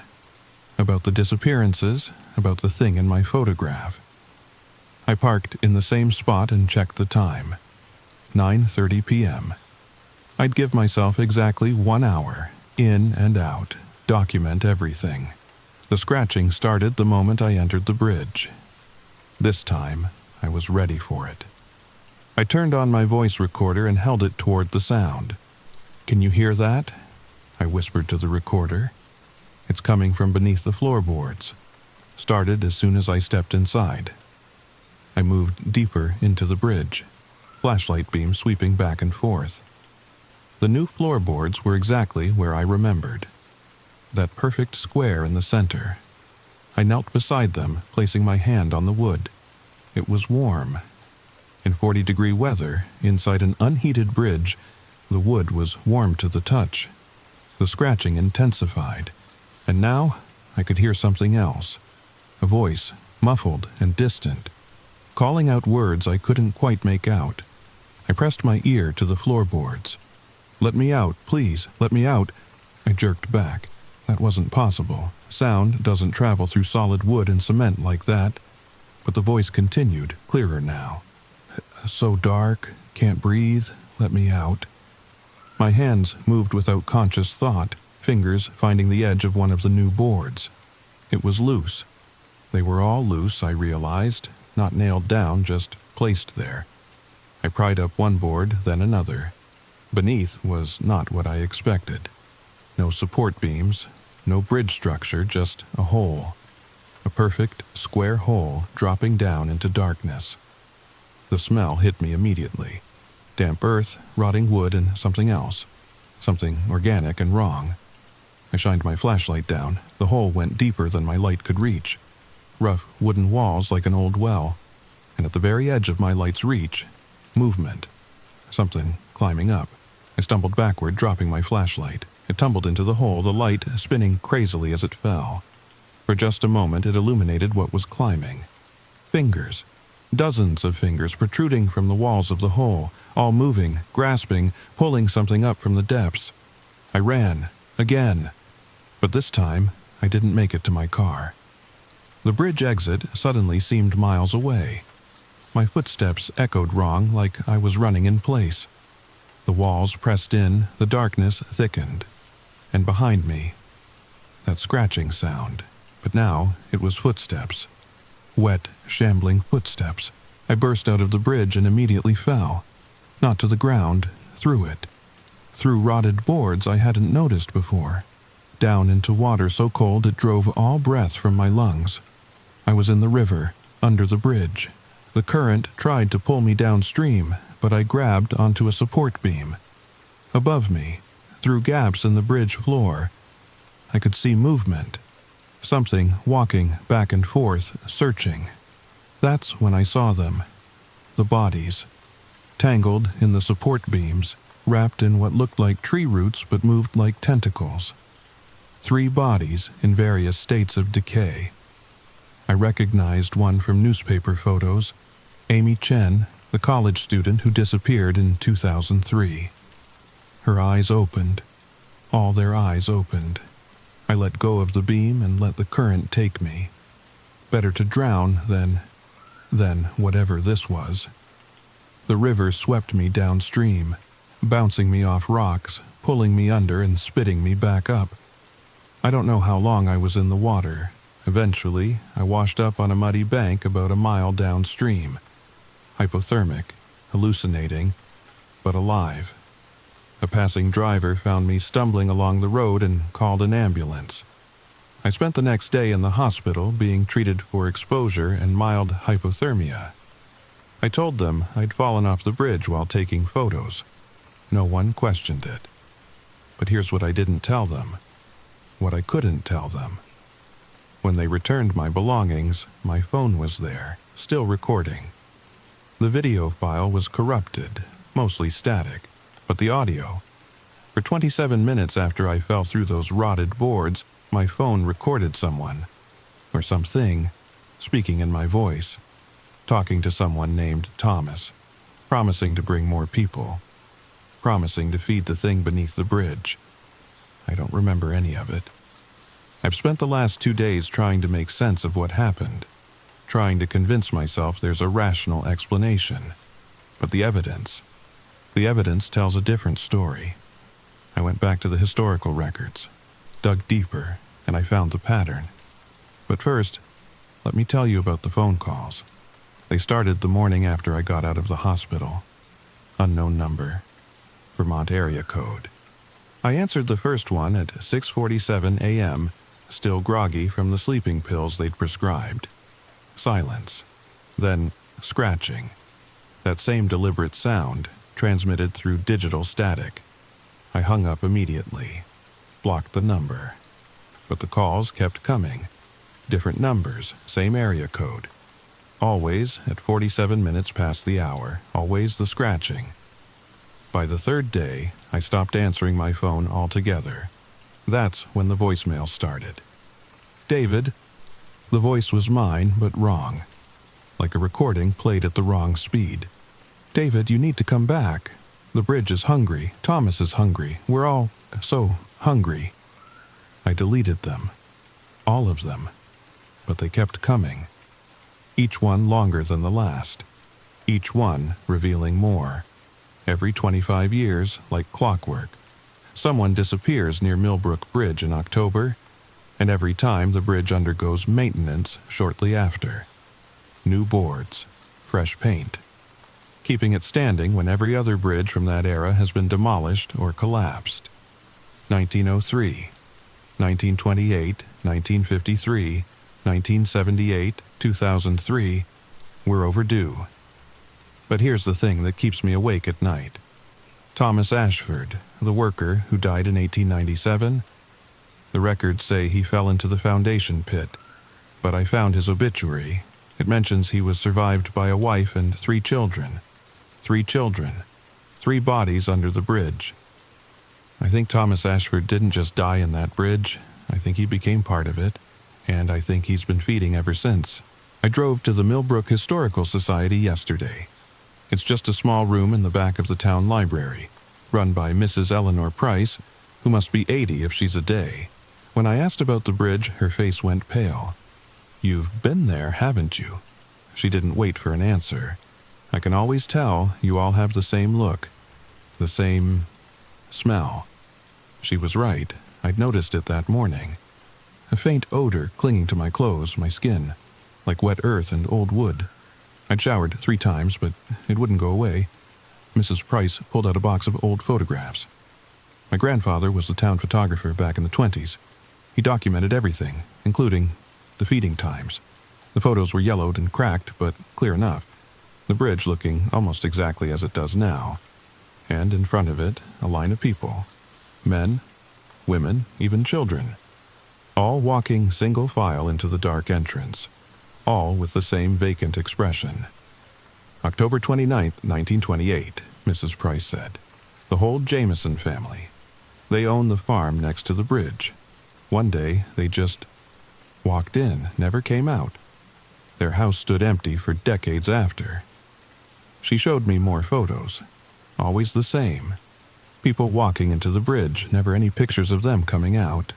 About the disappearances, about the thing in my photograph. I parked in the same spot and checked the time. 9:30 p.m. I'd give myself exactly 1 hour, in and out, document everything. The scratching started the moment I entered the bridge. This time, I was ready for it. I turned on my voice recorder and held it toward the sound. "Can you hear that?" I whispered to the recorder. "It's coming from beneath the floorboards." Started as soon as I stepped inside. I moved deeper into the bridge, flashlight beam sweeping back and forth. The new floorboards were exactly where I remembered. That perfect square in the center. I knelt beside them, placing my hand on the wood. It was warm. In 40-degree weather, inside an unheated bridge, the wood was warm to the touch. The scratching intensified, and now I could hear something else. A voice, muffled and distant, calling out words I couldn't quite make out. I pressed my ear to the floorboards. "Let me out, please, let me out." I jerked back. That wasn't possible. Sound doesn't travel through solid wood and cement like that. But the voice continued, clearer now. "So dark, can't breathe, let me out." My hands moved without conscious thought, fingers finding the edge of one of the new boards. It was loose. They were all loose, I realized, not nailed down, just placed there. I pried up one board, then another. Beneath was not what I expected. No support beams, no bridge structure, just a hole. A perfect, square hole dropping down into darkness. The smell hit me immediately. Damp earth, rotting wood, and something else. Something organic and wrong. I shined my flashlight down. The hole went deeper than my light could reach. Rough wooden walls like an old well. And at the very edge of my light's reach, movement. Something climbing up. I stumbled backward, dropping my flashlight. It tumbled into the hole, the light spinning crazily as it fell. For just a moment, it illuminated what was climbing. Fingers. Dozens of fingers protruding from the walls of the hole, all moving, grasping, pulling something up from the depths. I ran, again. But this time, I didn't make it to my car. The bridge exit suddenly seemed miles away. My footsteps echoed wrong, like I was running in place. The walls pressed in, the darkness thickened. And behind me, that scratching sound. But now it was footsteps. Wet, shambling footsteps. I burst out of the bridge and immediately fell. Not to the ground, through it. Through rotted boards I hadn't noticed before. Down into water so cold it drove all breath from my lungs. I was in the river, under the bridge. The current tried to pull me downstream, but I grabbed onto a support beam. Above me, through gaps in the bridge floor, I could see movement. Something walking back and forth, searching. That's when I saw them. The bodies. Tangled in the support beams, wrapped in what looked like tree roots but moved like tentacles. 3 bodies in various states of decay. I recognized one from newspaper photos, Amy Chen, the college student who disappeared in 2003. Her eyes opened. All their eyes opened. I let go of the beam and let the current take me. Better to drown than whatever this was. The river swept me downstream, bouncing me off rocks, pulling me under and spitting me back up. I don't know how long I was in the water. Eventually, I washed up on a muddy bank about a mile downstream. Hypothermic, hallucinating, but alive. A passing driver found me stumbling along the road and called an ambulance. I spent the next day in the hospital being treated for exposure and mild hypothermia. I told them I'd fallen off the bridge while taking photos. No one questioned it. But here's what I didn't tell them. What I couldn't tell them. When they returned my belongings, my phone was there, still recording. The video file was corrupted, mostly static, but the audio. For 27 minutes after I fell through those rotted boards, my phone recorded someone, or something, speaking in my voice, talking to someone named Thomas, promising to bring more people, promising to feed the thing beneath the bridge. I don't remember any of it. I've spent the last 2 days trying to make sense of what happened, trying to convince myself there's a rational explanation. But the evidence tells a different story. I went back to the historical records, dug deeper, and I found the pattern. But first, let me tell you about the phone calls. They started the morning after I got out of the hospital. Unknown number. Vermont area code. I answered the first one at 6:47 a.m., still groggy from the sleeping pills they'd prescribed. Silence. Then scratching. That same deliberate sound, transmitted through digital static. I hung up immediately. Blocked the number. But the calls kept coming. Different numbers, same area code. Always at 47 minutes past the hour, always the scratching. By the 3rd day, I stopped answering my phone altogether. That's when the voicemail started. David. The voice was mine, but wrong. Like a recording played at the wrong speed. David, you need to come back. The bridge is hungry. Thomas is hungry. We're all so hungry. I deleted them. All of them. But they kept coming. Each one longer than the last. Each one revealing more. Every 25 years, like clockwork. Someone disappears near Millbrook Bridge in October, and every time the bridge undergoes maintenance shortly after. New boards, fresh paint. Keeping it standing when every other bridge from that era has been demolished or collapsed. 1903, 1928, 1953, 1978, 2003, we're overdue. But here's the thing that keeps me awake at night. Thomas Ashford, the worker who died in 1897. The records say he fell into the foundation pit, but I found his obituary. It mentions he was survived by a wife and 3 children. 3 children. 3 bodies under the bridge. I think Thomas Ashford didn't just die in that bridge. I think he became part of it, and I think he's been feeding ever since. I drove to the Millbrook Historical Society yesterday. It's just a small room in the back of the town library, run by Mrs. Eleanor Price, who must be 80 if she's a day. When I asked about the bridge, her face went pale. You've been there, haven't you? She didn't wait for an answer. I can always tell you all have the same look, the same smell. She was right. I'd noticed it that morning. A faint odor clinging to my clothes, my skin, like wet earth and old wood. I'd showered 3 times, but it wouldn't go away. Mrs. Price pulled out a box of old photographs. My grandfather was the town photographer back in the 20s. He documented everything, including the feeding times. The photos were yellowed and cracked, but clear enough. The bridge looking almost exactly as it does now. And in front of it, a line of people. Men, women, even children. All walking single file into the dark entrance. All with the same vacant expression. October 29th, 1928, Mrs. Price said. The whole Jameson family. They own the farm next to the bridge. One day, they just walked in, never came out. Their house stood empty for decades after. She showed me more photos. Always the same. People walking into the bridge, never any pictures of them coming out.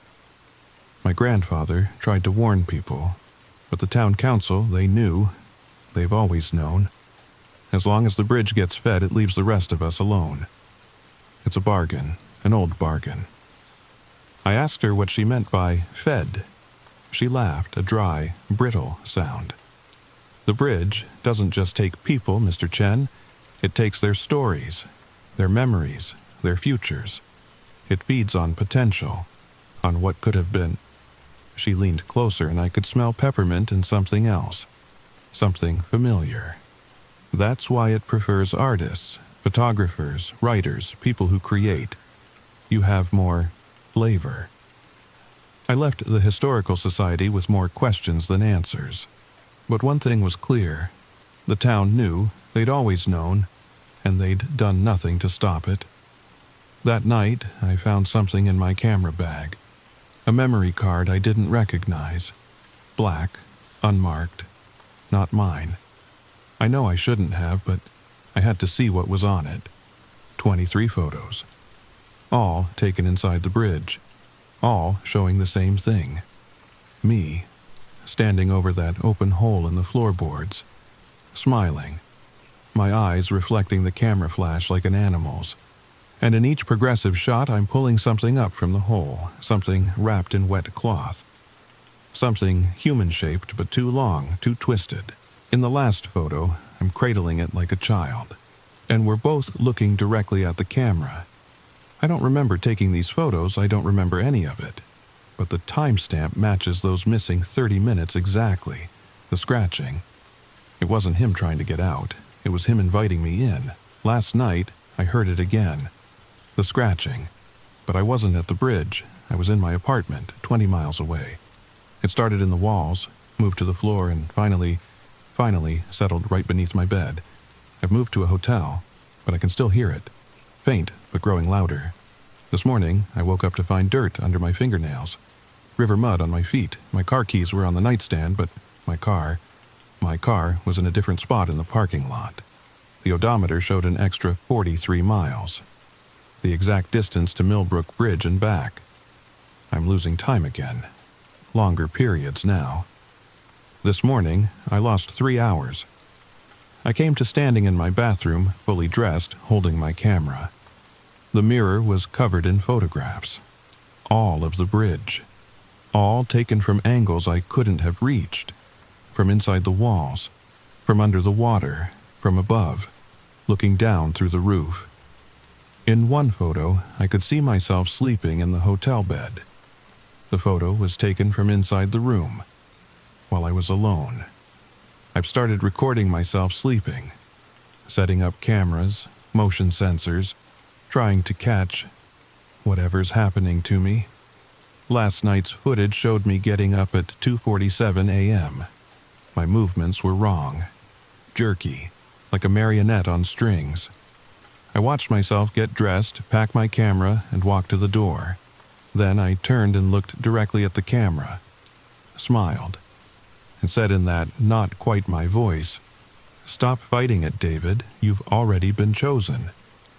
My grandfather tried to warn people, but the town council, they knew. They've always known. As long as the bridge gets fed, it leaves the rest of us alone. It's a bargain, an old bargain. I asked her what she meant by fed. She laughed, a dry, brittle sound. The bridge doesn't just take people, Mr. Chen. It takes their stories, their memories, their futures. It feeds on potential, on what could have been. She leaned closer and I could smell peppermint and something else, something familiar. That's why it prefers artists, photographers, writers, people who create. You have more flavor. I left the Historical Society with more questions than answers. But one thing was clear. The town knew, they'd always known, and they'd done nothing to stop it. That night, I found something in my camera bag. A memory card I didn't recognize. Black, unmarked, not mine. I know I shouldn't have, but I had to see what was on it. 23 photos. All taken inside the bridge. All showing the same thing. Me, standing over that open hole in the floorboards, smiling, my eyes reflecting the camera flash like an animal's. And in each progressive shot, I'm pulling something up from the hole, something wrapped in wet cloth. Something human-shaped but too long, too twisted. In the last photo, I'm cradling it like a child. And we're both looking directly at the camera. I don't remember taking these photos, I don't remember any of it. But the timestamp matches those missing 30 minutes exactly. The scratching. It wasn't him trying to get out. It was him inviting me in. Last night, I heard it again. The scratching. But I wasn't at the bridge. I was in my apartment, 20 miles away. It started in the walls, moved to the floor, and finally settled right beneath my bed. I've moved to a hotel, but I can still hear it. Faint, but growing louder. This morning, I woke up to find dirt under my fingernails. River mud on my feet. My car keys were on the nightstand, but my car was in a different spot in the parking lot. The odometer showed an extra 43 miles. The exact distance to Millbrook Bridge and back. I'm losing time again. Longer periods now. This morning, I lost 3 hours. I came to standing in my bathroom, fully dressed, holding my camera. The mirror was covered in photographs. All of the bridge. All taken from angles I couldn't have reached. From inside the walls. From under the water. From above. Looking down through the roof. In one photo, I could see myself sleeping in the hotel bed. The photo was taken from inside the room, while I was alone. I've started recording myself sleeping, setting up cameras, motion sensors, trying to catch whatever's happening to me. Last night's footage showed me getting up at 2:47 a.m. My movements were wrong, jerky, like a marionette on strings. I watched myself get dressed, pack my camera, and walk to the door. Then I turned and looked directly at the camera, smiled, and said in that not quite my voice, "Stop fighting it, David. You've already been chosen.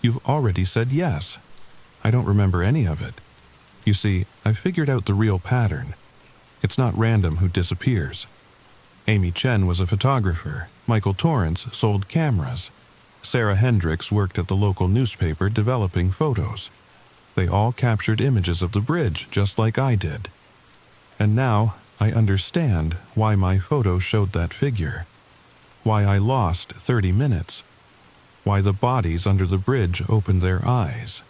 You've already said yes." I don't remember any of it. You see, I've figured out the real pattern. It's not random who disappears. Amy Chen was a photographer. Michael Torrance sold cameras. Sarah Hendricks worked at the local newspaper developing photos. They all captured images of the bridge just like I did. And now I understand why my photo showed that figure. Why I lost 30 minutes. Why the bodies under the bridge opened their eyes.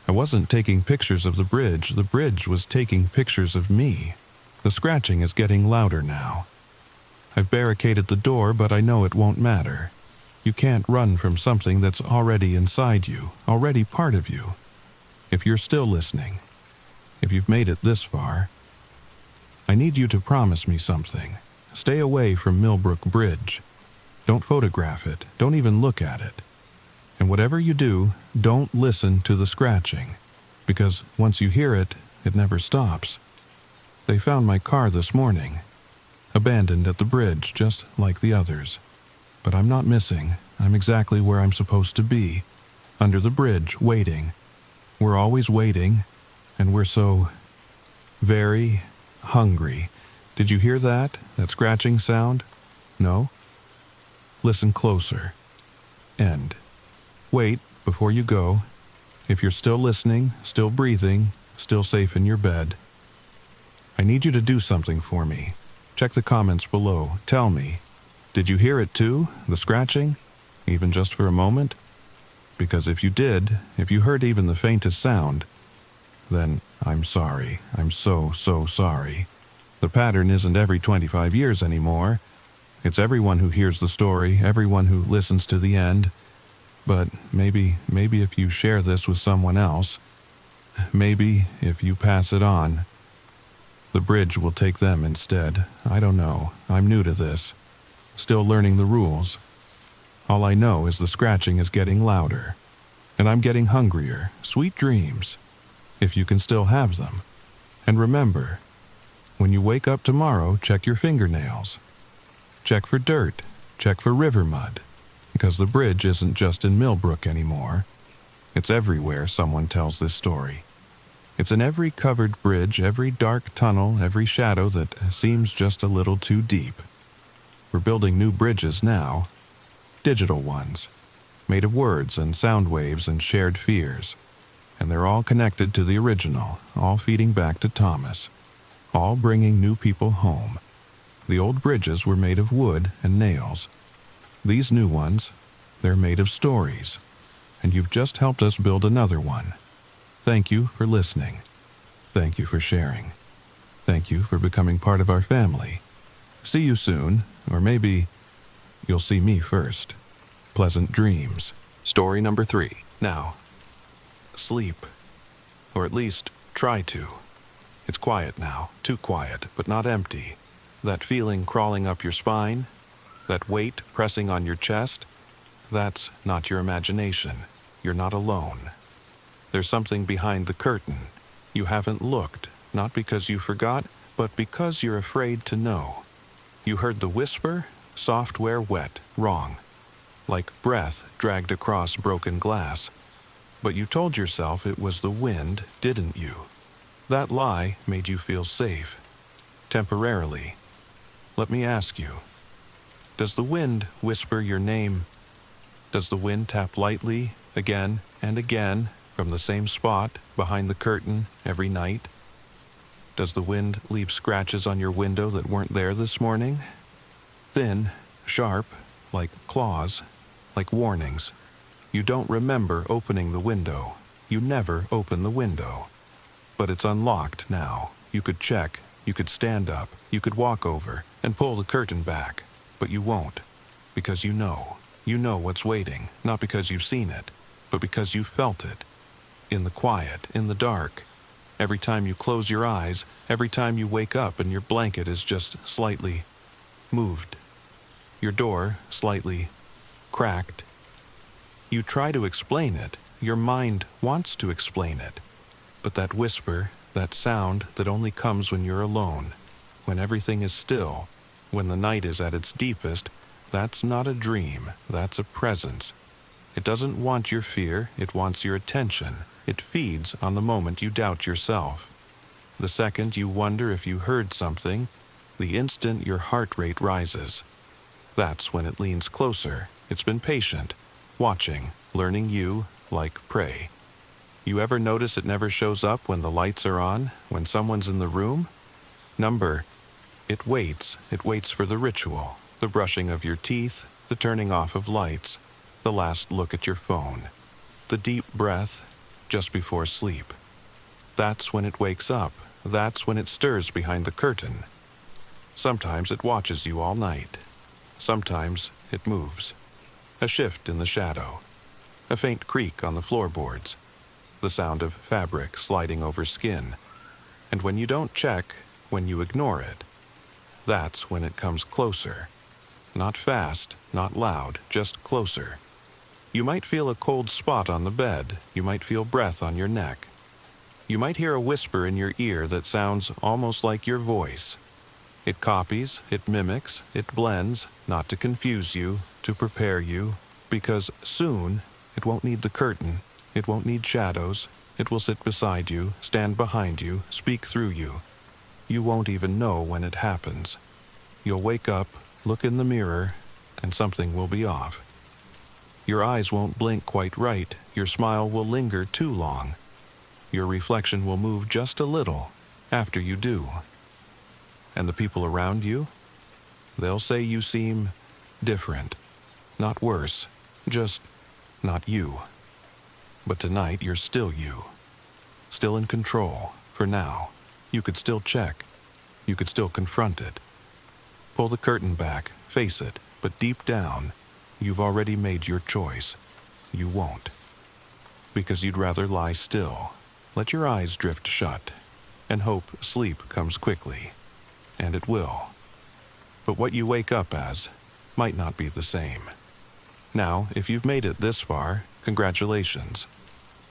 I wasn't taking pictures of the bridge was taking pictures of me. The scratching is getting louder now. I've barricaded the door, but I know it won't matter. You can't run from something that's already inside you, already part of you. If you're still listening, if you've made it this far, I need you to promise me something. Stay away from Millbrook Bridge. Don't photograph it. Don't even look at it. And whatever you do, don't listen to the scratching, because once you hear it, it never stops. They found my car this morning, abandoned at the bridge just like the others. But I'm not missing. I'm exactly where I'm supposed to be, under the bridge, waiting. We're always waiting, and we're so very hungry. Did you hear that? That scratching sound? No? Listen closer. End. Wait before you go. If you're still listening, still breathing, still safe in your bed, I need you to do something for me. Check the comments below. Tell me, did you hear it too? The scratching? Even just for a moment? Because if you did, if you heard even the faintest sound, then I'm sorry. I'm so sorry. The pattern isn't every 25 years anymore. It's everyone who hears the story, everyone who listens to the end. But maybe if you share this with someone else, maybe if you pass it on, the bridge will take them instead. I don't know. I'm new to this. Still learning the rules. All I know is the scratching is getting louder. And I'm getting hungrier. Sweet dreams. If you can still have them. And remember, when you wake up tomorrow, check your fingernails. Check for dirt. Check for river mud. Because the bridge isn't just in Millbrook anymore. It's everywhere someone tells this story. It's in every covered bridge, every dark tunnel, every shadow that seems just a little too deep. We're building new bridges now. Digital ones. Made of words and sound waves and shared fears. And they're all connected to the original, all feeding back to Thomas. All bringing new people home. The old bridges were made of wood and nails. These new ones, they're made of stories. And you've just helped us build another one. Thank you for listening. Thank you for sharing. Thank you for becoming part of our family. See you soon, or maybe you'll see me first. Pleasant dreams. Story number 3. Now, sleep. Or at least try to. It's quiet now, too quiet, but not empty. That feeling crawling up your spine, that weight pressing on your chest, that's not your imagination. You're not alone. There's something behind the curtain. You haven't looked, not because you forgot, but because you're afraid to know. You heard the whisper, software wet, wrong. Like breath dragged across broken glass. But you told yourself it was the wind, didn't you? That lie made you feel safe. Temporarily. Let me ask you. Does the wind whisper your name? Does the wind tap lightly, again and again, from the same spot, behind the curtain, every night? Does the wind leave scratches on your window that weren't there this morning? Thin, sharp, like claws, like warnings. You don't remember opening the window. You never open the window. But it's unlocked now. You could check, you could stand up, you could walk over and pull the curtain back. But you won't, because you know. You know what's waiting, not because you've seen it, but because you felt it. In the quiet, in the dark. Every time you close your eyes, every time you wake up and your blanket is just slightly moved. Your door slightly cracked. You try to explain it. Your mind wants to explain it. But that whisper, that sound that only comes when you're alone, when everything is still, when the night is at its deepest, that's not a dream, that's a presence. It doesn't want your fear, it wants your attention. It feeds on the moment you doubt yourself. The second you wonder if you heard something, the instant your heart rate rises. That's when it leans closer. It's been patient, watching, learning you like prey. You ever notice it never shows up when the lights are on, when someone's in the room? It waits for the ritual, the brushing of your teeth, the turning off of lights, the last look at your phone, the deep breath just before sleep. That's when it wakes up. That's when it stirs behind the curtain. Sometimes it watches you all night. Sometimes it moves. A shift in the shadow. A faint creak on the floorboards. The sound of fabric sliding over skin. And when you don't check, when you ignore it, that's when it comes closer. Not fast, not loud, just closer. You might feel a cold spot on the bed. You might feel breath on your neck. you might hear a whisper in your ear that sounds almost like your voice. It copies, it mimics, it blends, not to confuse you, to prepare you, because soon it won't need the curtain, it won't need shadows, it will sit beside you, stand behind you, speak through you. You won't even know when it happens. You'll wake up, look in the mirror, and something will be off. Your eyes won't blink quite right, your smile will linger too long. Your reflection will move just a little after you do. And the people around you? They'll say you seem different. Not worse, just not you. But tonight you're still you. Still in control, for now. You could still check. You could still confront it. Pull the curtain back, face it, but deep down, you've already made your choice. You won't. Because you'd rather lie still, let your eyes drift shut, and hope sleep comes quickly. And it will. But what you wake up as might not be the same. Now, if you've made it this far, congratulations.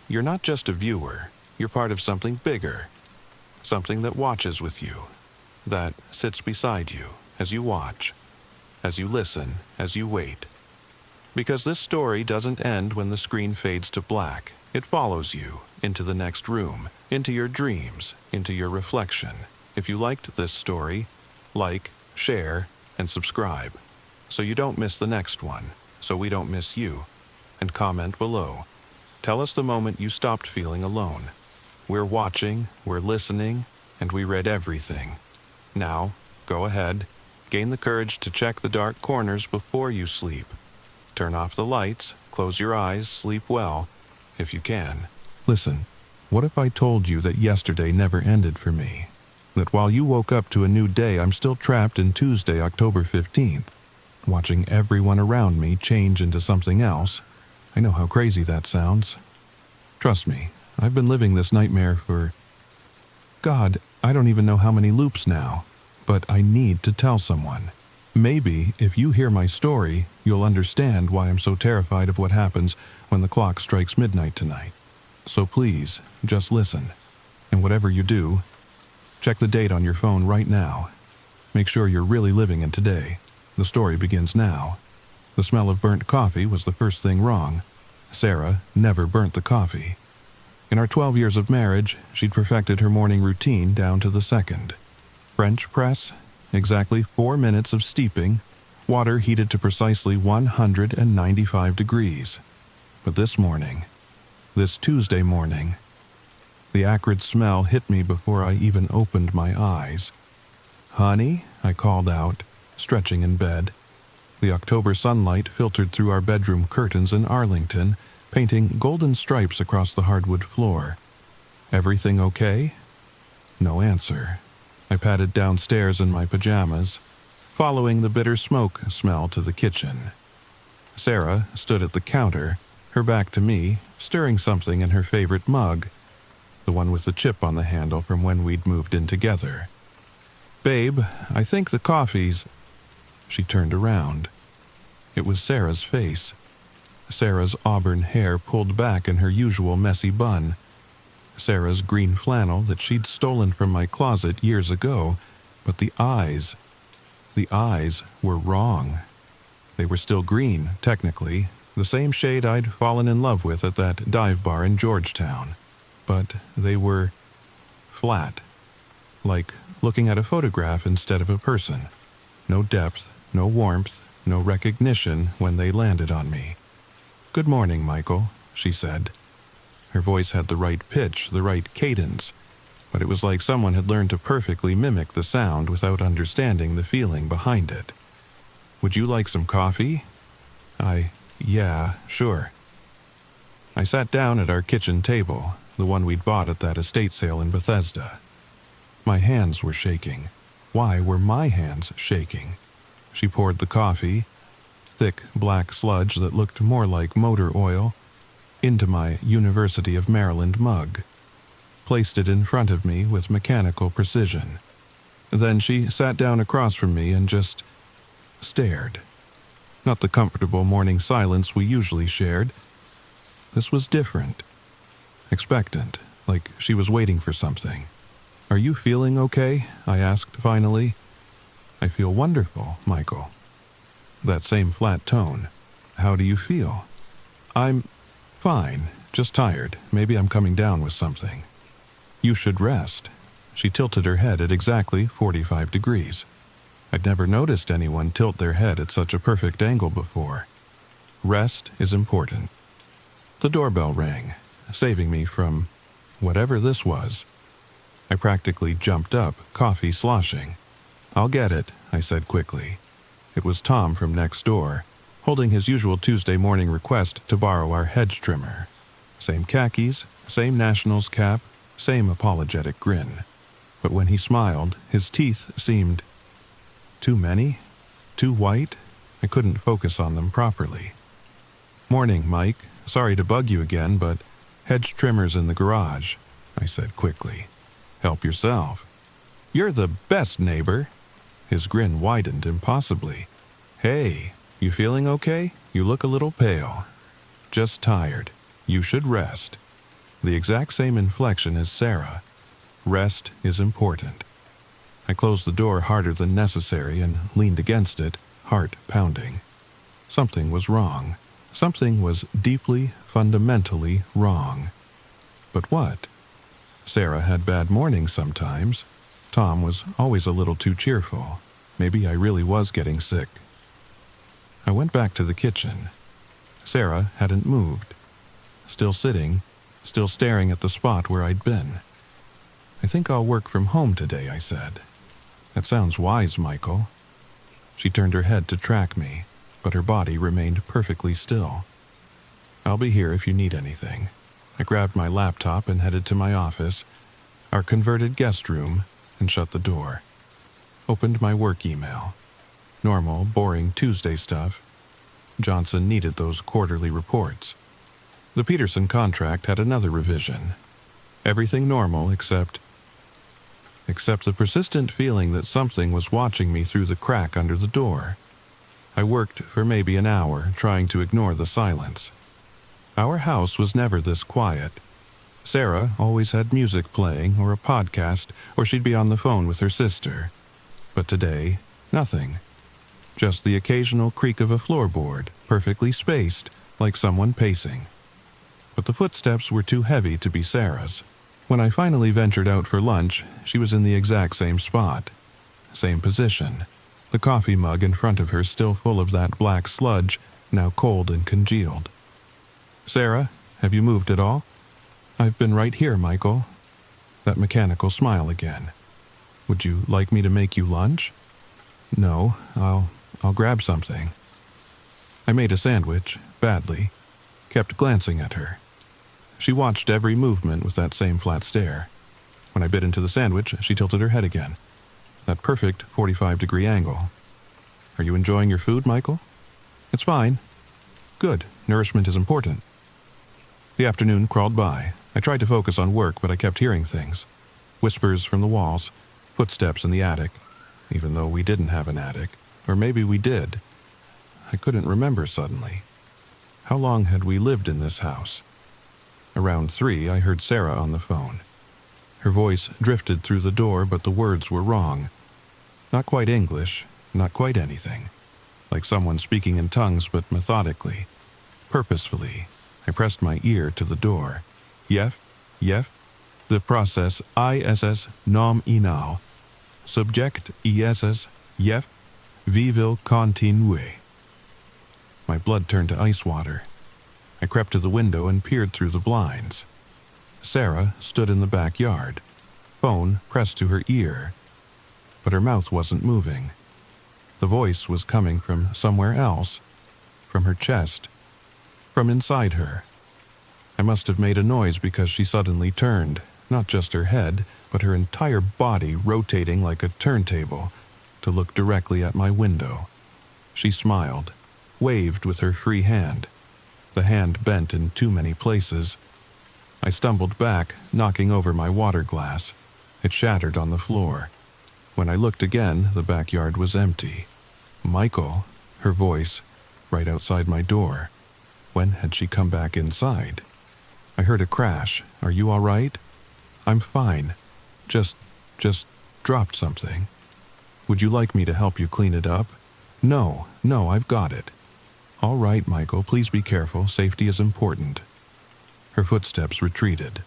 You're not just a viewer, you're part of something bigger. Something that watches with you, that sits beside you as you watch, as you listen, as you wait. Because this story doesn't end when the screen fades to black. It follows you into the next room, into your dreams, into your reflection. If you liked this story, like, share, and subscribe, so you don't miss the next one, so we don't miss you, and comment below. Tell us the moment you stopped feeling alone. We're watching, we're listening, and we read everything. Now, go ahead, gain the courage to check the dark corners before you sleep. Turn off the lights, close your eyes, sleep well, if you can. Listen, what if I told you that yesterday never ended for me? That while you woke up to a new day, I'm still trapped in Tuesday, October 15th, watching everyone around me change into something else. I know how crazy that sounds. Trust me, I've been living this nightmare for... God, I don't even know how many loops now, but I need to tell someone. Maybe, if you hear my story, you'll understand why I'm so terrified of what happens when the clock strikes midnight tonight. So please, just listen. And whatever you do, check the date on your phone right now. Make sure you're really living in today. The story begins now. The smell of burnt coffee was the first thing wrong. Sarah never burnt the coffee. In our 12 years of marriage, she'd perfected her morning routine down to the second. French press, exactly 4 minutes of steeping, water heated to precisely 195 degrees. But this morning, this Tuesday morning, the acrid smell hit me before I even opened my eyes. "Honey," I called out, stretching in bed. The October sunlight filtered through our bedroom curtains in Arlington, painting golden stripes across the hardwood floor. "Everything okay?" No answer. I padded downstairs in my pajamas, following the bitter smoke smell to the kitchen. Sarah stood at the counter, her back to me, stirring something in her favorite mug, the one with the chip on the handle from when we'd moved in together. "Babe, I think the coffee's..." She turned around. It was Sarah's face. Sarah's auburn hair pulled back in her usual messy bun. Sarah's green flannel that she'd stolen from my closet years ago, but the eyes were wrong. They were still green, technically, the same shade I'd fallen in love with at that dive bar in Georgetown. But they were flat, like looking at a photograph instead of a person. No depth, no warmth, no recognition when they landed on me. "Good morning, Michael," she said. Her voice had the right pitch, the right cadence, but it was like someone had learned to perfectly mimic the sound without understanding the feeling behind it. "Would you like some coffee?" Yeah, sure." I sat down at our kitchen table, the one we'd bought at that estate sale in Bethesda. My hands were shaking. Why were my hands shaking? She poured the coffee, thick black sludge that looked more like motor oil, into my University of Maryland mug, placed it in front of me with mechanical precision. Then she sat down across from me and just stared. Not the comfortable morning silence we usually shared. This was different. Expectant, like she was waiting for something. "Are you feeling okay?" I asked finally. "I feel wonderful, Michael." That same flat tone. "How do you feel?" "I'm fine, just tired. Maybe I'm coming down with something." "You should rest." She tilted her head at exactly 45 degrees. I'd never noticed anyone tilt their head at such a perfect angle before. Rest is important. The doorbell rang, saving me from whatever this was. I practically jumped up, coffee sloshing. "I'll get it," I said quickly. It was Tom from next door, holding his usual Tuesday morning request to borrow our hedge trimmer. Same khakis, same Nationals cap, same apologetic grin. But when he smiled, his teeth seemed too many? Too white? I couldn't focus on them properly. "Morning, Mike. Sorry to bug you again, but hedge trimmer's in the garage," I said quickly. "Help yourself." "You're the best neighbor." His grin widened impossibly. "Hey, you feeling okay? You look a little pale." "Just tired. You should rest." The exact same inflection as Sarah. Rest is important. I closed the door harder than necessary and leaned against it, heart pounding. Something was wrong. Something was deeply, fundamentally wrong. But what? Sarah had bad mornings sometimes. Tom was always a little too cheerful. Maybe I really was getting sick. I went back to the kitchen. Sarah hadn't moved. Still sitting, still staring at the spot where I'd been. "I think I'll work from home today," I said. "That sounds wise, Michael." She turned her head to track me, but her body remained perfectly still. "I'll be here if you need anything." I grabbed my laptop and headed to my office, our converted guest room, and shut the door. Opened my work email. Normal, boring Tuesday stuff. Johnson needed those quarterly reports. The Peterson contract had another revision. Everything normal except the persistent feeling that something was watching me through the crack under the door. I worked for maybe an hour, trying to ignore the silence. Our house was never this quiet. Sarah always had music playing or a podcast, or she'd be on the phone with her sister. But today, nothing. Just the occasional creak of a floorboard, perfectly spaced, like someone pacing. But the footsteps were too heavy to be Sarah's. When I finally ventured out for lunch, she was in the exact same spot. Same position. The coffee mug in front of her still full of that black sludge, now cold and congealed. "Sarah, have you moved at all?" "I've been right here, Michael." That mechanical smile again. "Would you like me to make you lunch?" "No, I'll grab something." I made a sandwich, badly, kept glancing at her. She watched every movement with that same flat stare. When I bit into the sandwich, she tilted her head again. That perfect 45-degree angle. "Are you enjoying your food, Michael?" "It's fine." "Good. Nourishment is important." The afternoon crawled by. I tried to focus on work, but I kept hearing things. Whispers from the walls, footsteps in the attic, even though we didn't have an attic. Or maybe we did. I couldn't remember suddenly. How long had we lived in this house? Around 3, I heard Sarah on the phone. Her voice drifted through the door, but the words were wrong. Not quite English, not quite anything. Like someone speaking in tongues, but methodically, purposefully. I pressed my ear to the door. "Yef, the process ISS nom inal. Subject ISS, yef, we will continue." My blood turned to ice water. I crept to the window and peered through the blinds. Sarah stood in the backyard, phone pressed to her ear, but her mouth wasn't moving. The voice was coming from somewhere else, from her chest, from inside her. I must have made a noise because she suddenly turned, not just her head, but her entire body rotating like a turntable, to look directly at my window. She smiled, waved with her free hand. The hand bent in too many places. I stumbled back, knocking over my water glass. It shattered on the floor. When I looked again, the backyard was empty. "Michael," her voice, right outside my door. When had she come back inside? I heard a crash. "Are you all right?" I'm fine. Just dropped something. Would you like me to help you clean it up? No, I've got it. All right, Michael, please be careful. Safety is important. Her footsteps retreated.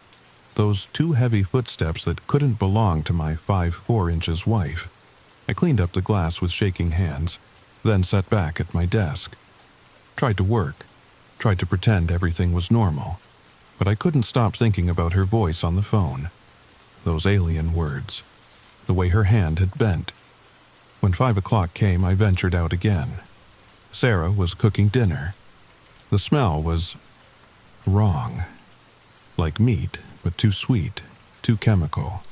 Those two heavy footsteps that couldn't belong to my 5'4" wife. I cleaned up the glass with shaking hands, then sat back at my desk. Tried to work, tried to pretend everything was normal, but I couldn't stop thinking about her voice on the phone. Those alien words, the way her hand had bent. When 5 o'clock came, I ventured out again. Sarah was cooking dinner. The smell was wrong. Like meat, but too sweet, too chemical.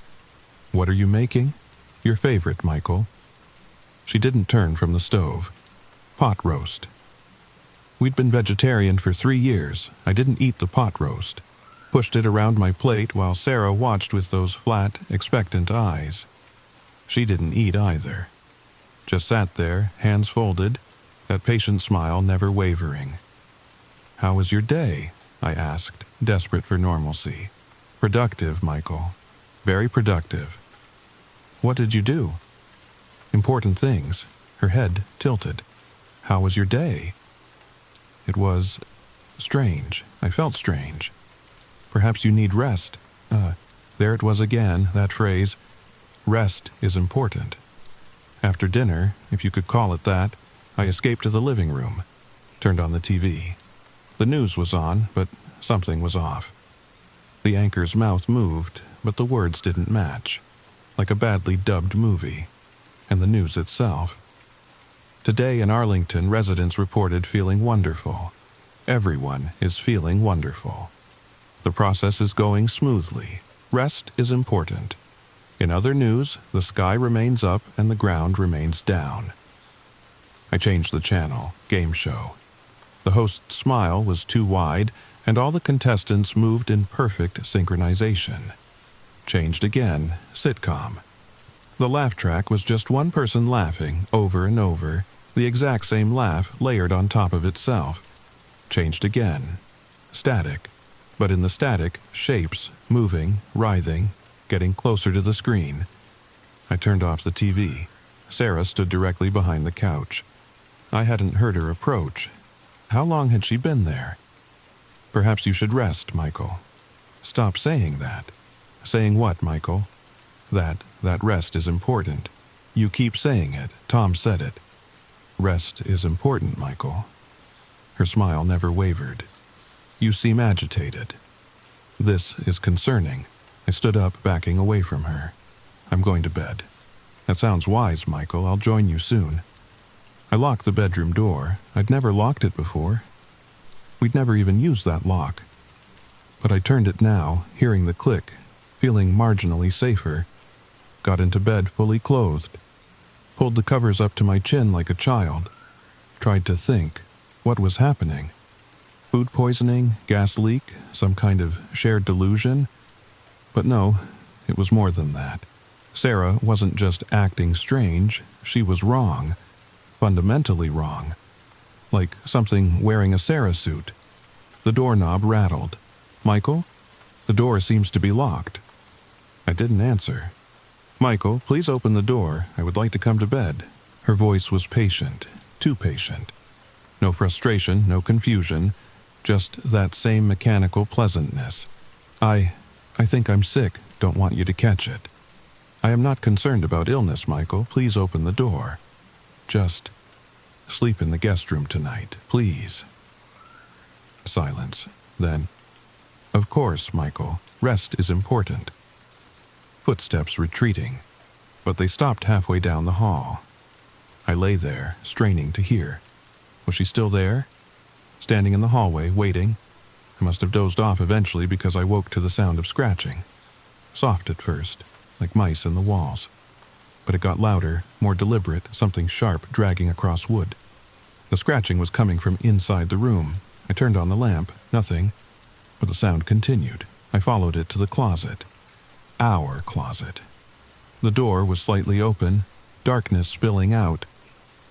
What are you making? Your favorite, Michael. She didn't turn from the stove. Pot roast. We'd been vegetarian for 3 years. I didn't eat the pot roast. Pushed it around my plate while Sarah watched with those flat, expectant eyes. She didn't eat either. Just sat there, hands folded, that patient smile never wavering. How was your day? I asked, desperate for normalcy. Productive, Michael. Very productive. What did you do? Important things. Her head tilted. How was your day? It was strange. I felt strange. Perhaps you need rest. There it was again, that phrase. Rest is important. After dinner, if you could call it that, I escaped to the living room, turned on the TV. The news was on, but something was off. The anchor's mouth moved, but the words didn't match, like a badly dubbed movie, and the news itself. Today in Arlington, residents reported feeling wonderful. Everyone is feeling wonderful. The process is going smoothly. Rest is important. In other news, the sky remains up and the ground remains down. I changed the channel, game show. The host's smile was too wide, and all the contestants moved in perfect synchronization. Changed again, sitcom. The laugh track was just one person laughing over and over, the exact same laugh layered on top of itself. Changed again, static. But in the static, shapes, moving, writhing, getting closer to the screen. I turned off the TV. Sarah stood directly behind the couch. I hadn't heard her approach. How long had she been there? Perhaps you should rest, Michael. Stop saying that. Saying what, Michael? That rest is important. You keep saying it. Tom said it. Rest is important, Michael. Her smile never wavered. You seem agitated. This is concerning. I stood up, backing away from her. I'm going to bed. That sounds wise, Michael. I'll join you soon. I locked the bedroom door. I'd never locked it before. We'd never even used that lock. But I turned it now, hearing the click, feeling marginally safer. Got into bed fully clothed. Pulled the covers up to my chin like a child. Tried to think. What was happening? Food poisoning, gas leak, some kind of shared delusion? But no, it was more than that. Sarah wasn't just acting strange, she was wrong. Fundamentally wrong. Like something wearing a Sarah suit. The doorknob rattled. Michael? The door seems to be locked. I didn't answer. Michael, please open the door. I would like to come to bed. Her voice was patient, too patient. No frustration, no confusion, just that same mechanical pleasantness. I think I'm sick. Don't want you to catch it. I am not concerned about illness, Michael. Please open the door. Just sleep in the guest room tonight, please. Silence. Then, of course, Michael, rest is important. Footsteps retreating, but they stopped halfway down the hall. I lay there, straining to hear. Was she still there? Standing in the hallway, waiting. I must have dozed off eventually because I woke to the sound of scratching. Soft at first, like mice in the walls. But it got louder, more deliberate, something sharp dragging across wood. The scratching was coming from inside the room. I turned on the lamp, nothing. But the sound continued. I followed it to the closet. Our closet. The door was slightly open, darkness spilling out.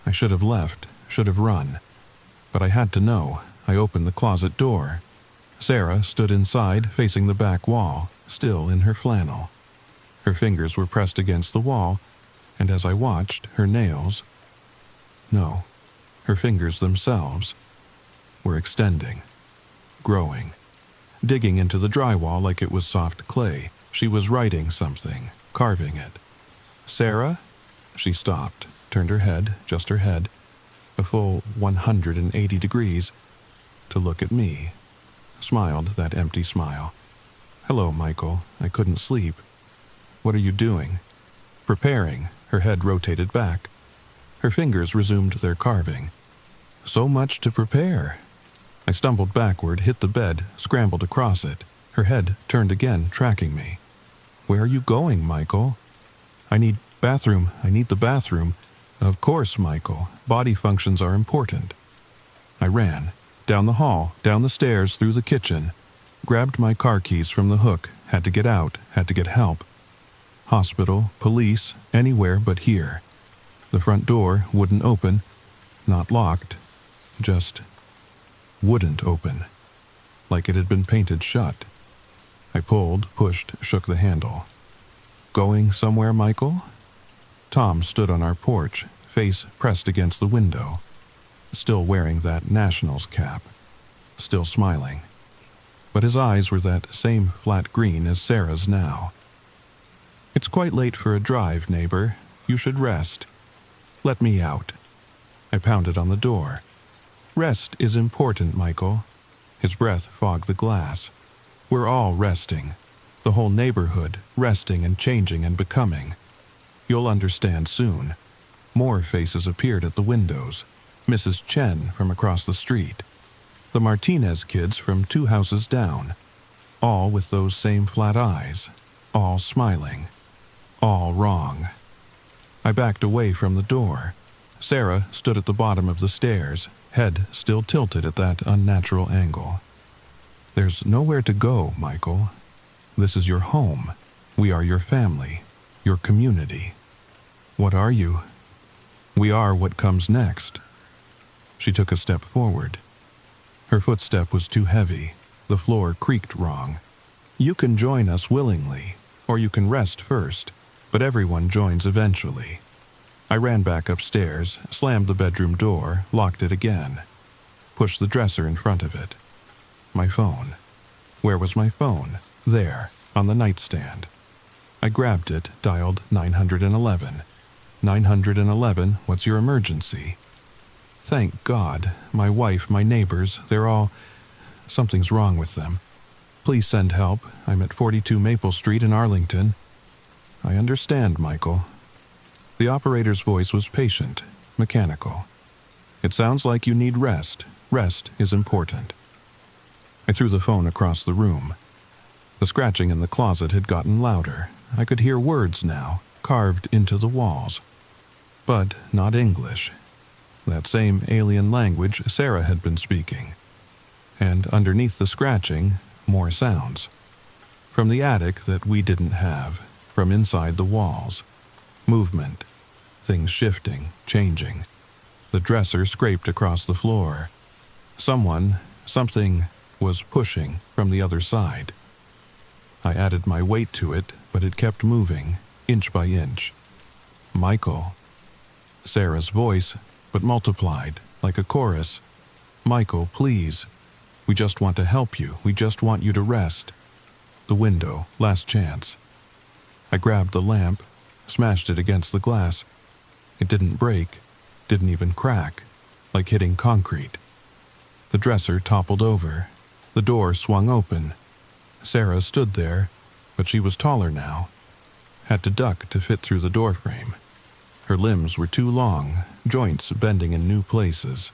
I should have left, should have run. But I had to know. I opened the closet door. Sarah stood inside, facing the back wall, still in her flannel. Her fingers were pressed against the wall, and as I watched, her nails, no, her fingers themselves, were extending, growing, digging into the drywall like it was soft clay. She was writing something, carving it. "Sarah?" She stopped, turned her head, just her head, a full 180 degrees, to look at me, smiled that empty smile. "Hello, Michael. I couldn't sleep." "What are you doing?" "Preparing." Her head rotated back. Her fingers resumed their carving. "So much to prepare." I stumbled backward, hit the bed, scrambled across it. Her head turned again, tracking me. "Where are you going, Michael?" I need the bathroom." "Of course, Michael. Body functions are important." I ran, down the hall, down the stairs, through the kitchen, grabbed my car keys from the hook, had to get out, had to get help. Hospital, police, anywhere but here. The front door wouldn't open, not locked, just wouldn't open, like it had been painted shut. I pulled, pushed, shook the handle. "Going somewhere, Michael?" Tom stood on our porch, face pressed against the window, still wearing that Nationals cap, still smiling. But his eyes were that same flat green as Sarah's now. "It's quite late for a drive, neighbor. You should rest." "Let me out." I pounded on the door. "Rest is important, Michael." His breath fogged the glass. "We're all resting. The whole neighborhood, resting and changing and becoming. You'll understand soon." More faces appeared at the windows. Mrs. Chen from across the street. The Martinez kids from 2 houses down. All with those same flat eyes. All smiling. All wrong. I backed away from the door. Sarah stood at the bottom of the stairs, head still tilted at that unnatural angle. "There's nowhere to go, Michael. This is your home. We are your family, your community." "What are you?" "We are what comes next." She took a step forward. Her footstep was too heavy. The floor creaked wrong. "You can join us willingly, or you can rest first, but everyone joins eventually." I ran back upstairs, slammed the bedroom door, locked it again, pushed the dresser in front of it. My phone. Where was my phone? There, on the nightstand. I grabbed it, dialed 911. 911, what's your emergency? Thank God. My wife, my neighbors, they're all... Something's wrong with them. Please send help. I'm at 42 Maple Street in Arlington. I understand, Michael. The operator's voice was patient, mechanical. It sounds like you need rest. Rest is important. I threw the phone across the room. The scratching in the closet had gotten louder. I could hear words now, carved into the walls. But not English. That same alien language Sarah had been speaking. And underneath the scratching, more sounds. From the attic that we didn't have, from inside the walls. Movement. Things shifting, changing. The dresser scraped across the floor. Something was pushing from the other side. I added my weight to it, but it kept moving, inch by inch. Michael. Sarah's voice, but multiplied, like a chorus. Michael, please. We just want to help you. We just want you to rest. The window, last chance. I grabbed the lamp, smashed it against the glass. It didn't break, didn't even crack, like hitting concrete. The dresser toppled over. The door swung open. Sarah stood there, but she was taller now. Had to duck to fit through the doorframe. Her limbs were too long, joints bending in new places.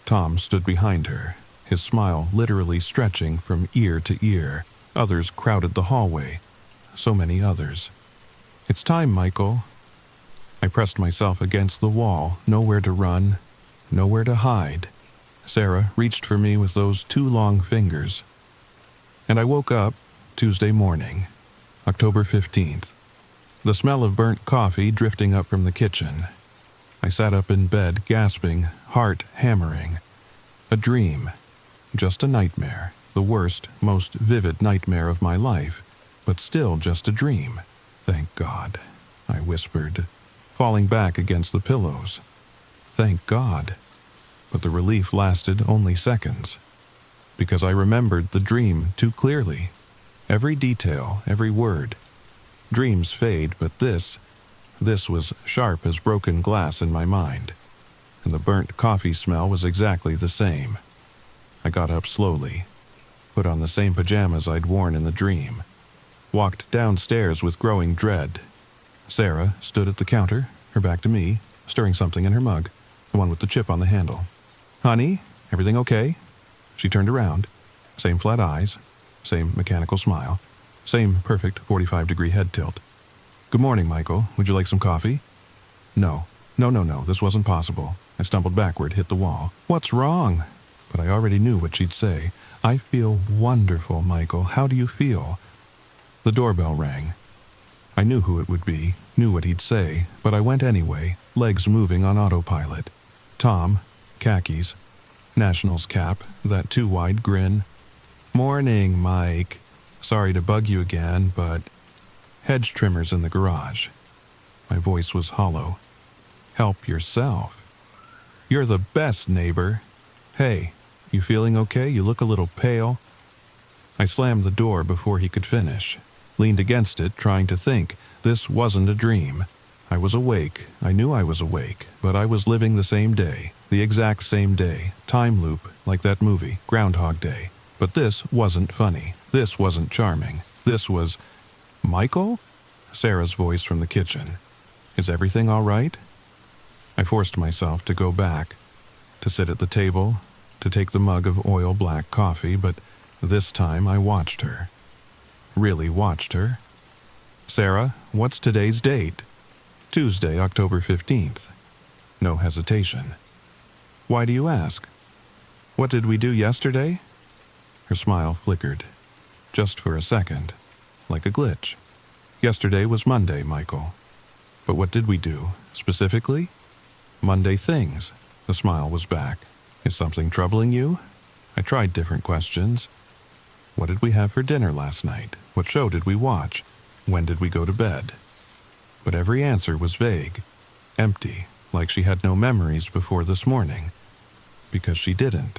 Tom stood behind her, his smile literally stretching from ear to ear. Others crowded the hallway. So many others. It's time, Michael. I pressed myself against the wall, nowhere to run, nowhere to hide. Sarah reached for me with those 2 long fingers. And I woke up Tuesday morning, October 15th. The smell of burnt coffee drifting up from the kitchen. I sat up in bed, gasping, heart hammering. A dream. Just a nightmare. The worst, most vivid nightmare of my life. but still just a dream. Thank God, I whispered, falling back against the pillows. Thank God. But the relief lasted only seconds, because I remembered the dream too clearly. Every detail, every word. Dreams fade, but this was sharp as broken glass in my mind, and the burnt coffee smell was exactly the same. I got up slowly, put on the same pajamas I'd worn in the dream, walked downstairs with growing dread. Sarah stood at the counter, her back to me, stirring something in her mug, the one with the chip on the handle. "Honey, everything okay?" She turned around. Same flat eyes, same mechanical smile, same perfect 45-degree head tilt. "Good morning, Michael. Would you like some coffee?" No, this wasn't possible. I stumbled backward, hit the wall. "What's wrong?" But I already knew what she'd say. "I feel wonderful, Michael. How do you feel?" The doorbell rang. I knew who it would be, knew what he'd say, but I went anyway, legs moving on autopilot. Tom, khakis, Nationals cap, that too-wide grin. "Morning, Mike. Sorry to bug you again, but..." Hedge trimmers in the garage. My voice was hollow. "Help yourself. You're the best, neighbor. Hey, you feeling okay? You look a little pale." I slammed the door before he could finish, leaned against it, trying to think. This wasn't a dream. I was awake. I knew I was awake, but I was living the same day, the exact same day, time loop, like that movie, Groundhog Day. But this wasn't funny. This wasn't charming. This was... "Michael?" Sarah's voice from the kitchen. "Is everything all right?" I forced myself to go back, to sit at the table, to take the mug of oil-black coffee, but this time I watched her. Really watched her. "Sarah, what's today's date?" "Tuesday, October 15th. No hesitation. "Why do you ask?" "What did we do yesterday?" Her smile flickered, just for a second, like a glitch. "Yesterday was Monday, Michael." "But what did we do, specifically?" "Monday things." The smile was back. "Is something troubling you?" I tried different questions. "What did we have for dinner last night? What show did we watch? When did we go to bed?" But every answer was vague, empty, like she had no memories before this morning. Because she didn't.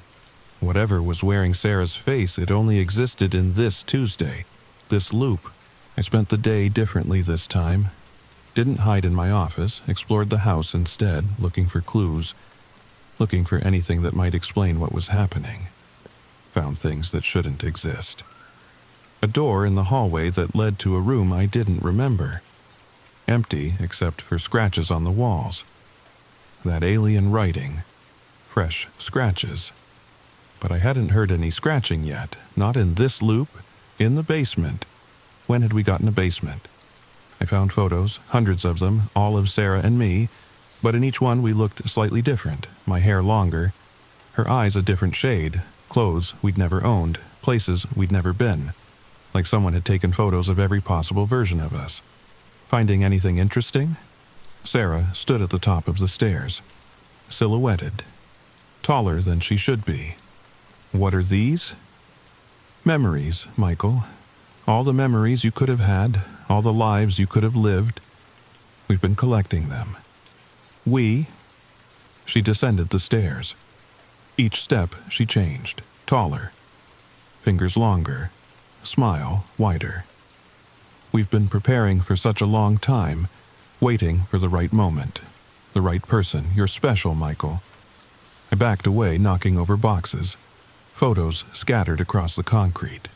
Whatever was wearing Sarah's face, it only existed in this Tuesday, this loop. I spent the day differently this time. Didn't hide in my office, explored the house instead, looking for clues, looking for anything that might explain what was happening. Found things that shouldn't exist. A door in the hallway that led to a room I didn't remember. Empty except for scratches on the walls. That alien writing. Fresh scratches. But I hadn't heard any scratching yet, not in this loop, in the basement. When had we gotten a basement? I found photos, hundreds of them, all of Sarah and me, but in each one we looked slightly different, my hair longer, her eyes a different shade, clothes we'd never owned, places we'd never been, like someone had taken photos of every possible version of us. Finding anything interesting? Sarah stood at the top of the stairs, silhouetted, taller than she should be. What are these? Memories, Michael. All the memories you could have had, all the lives you could have lived. We've been collecting them. She descended the stairs. Each step she changed, taller. Fingers longer, smile wider. We've been preparing for such a long time, waiting for the right moment. The right person. You're special, Michael. I backed away, knocking over boxes. Photos scattered across the concrete.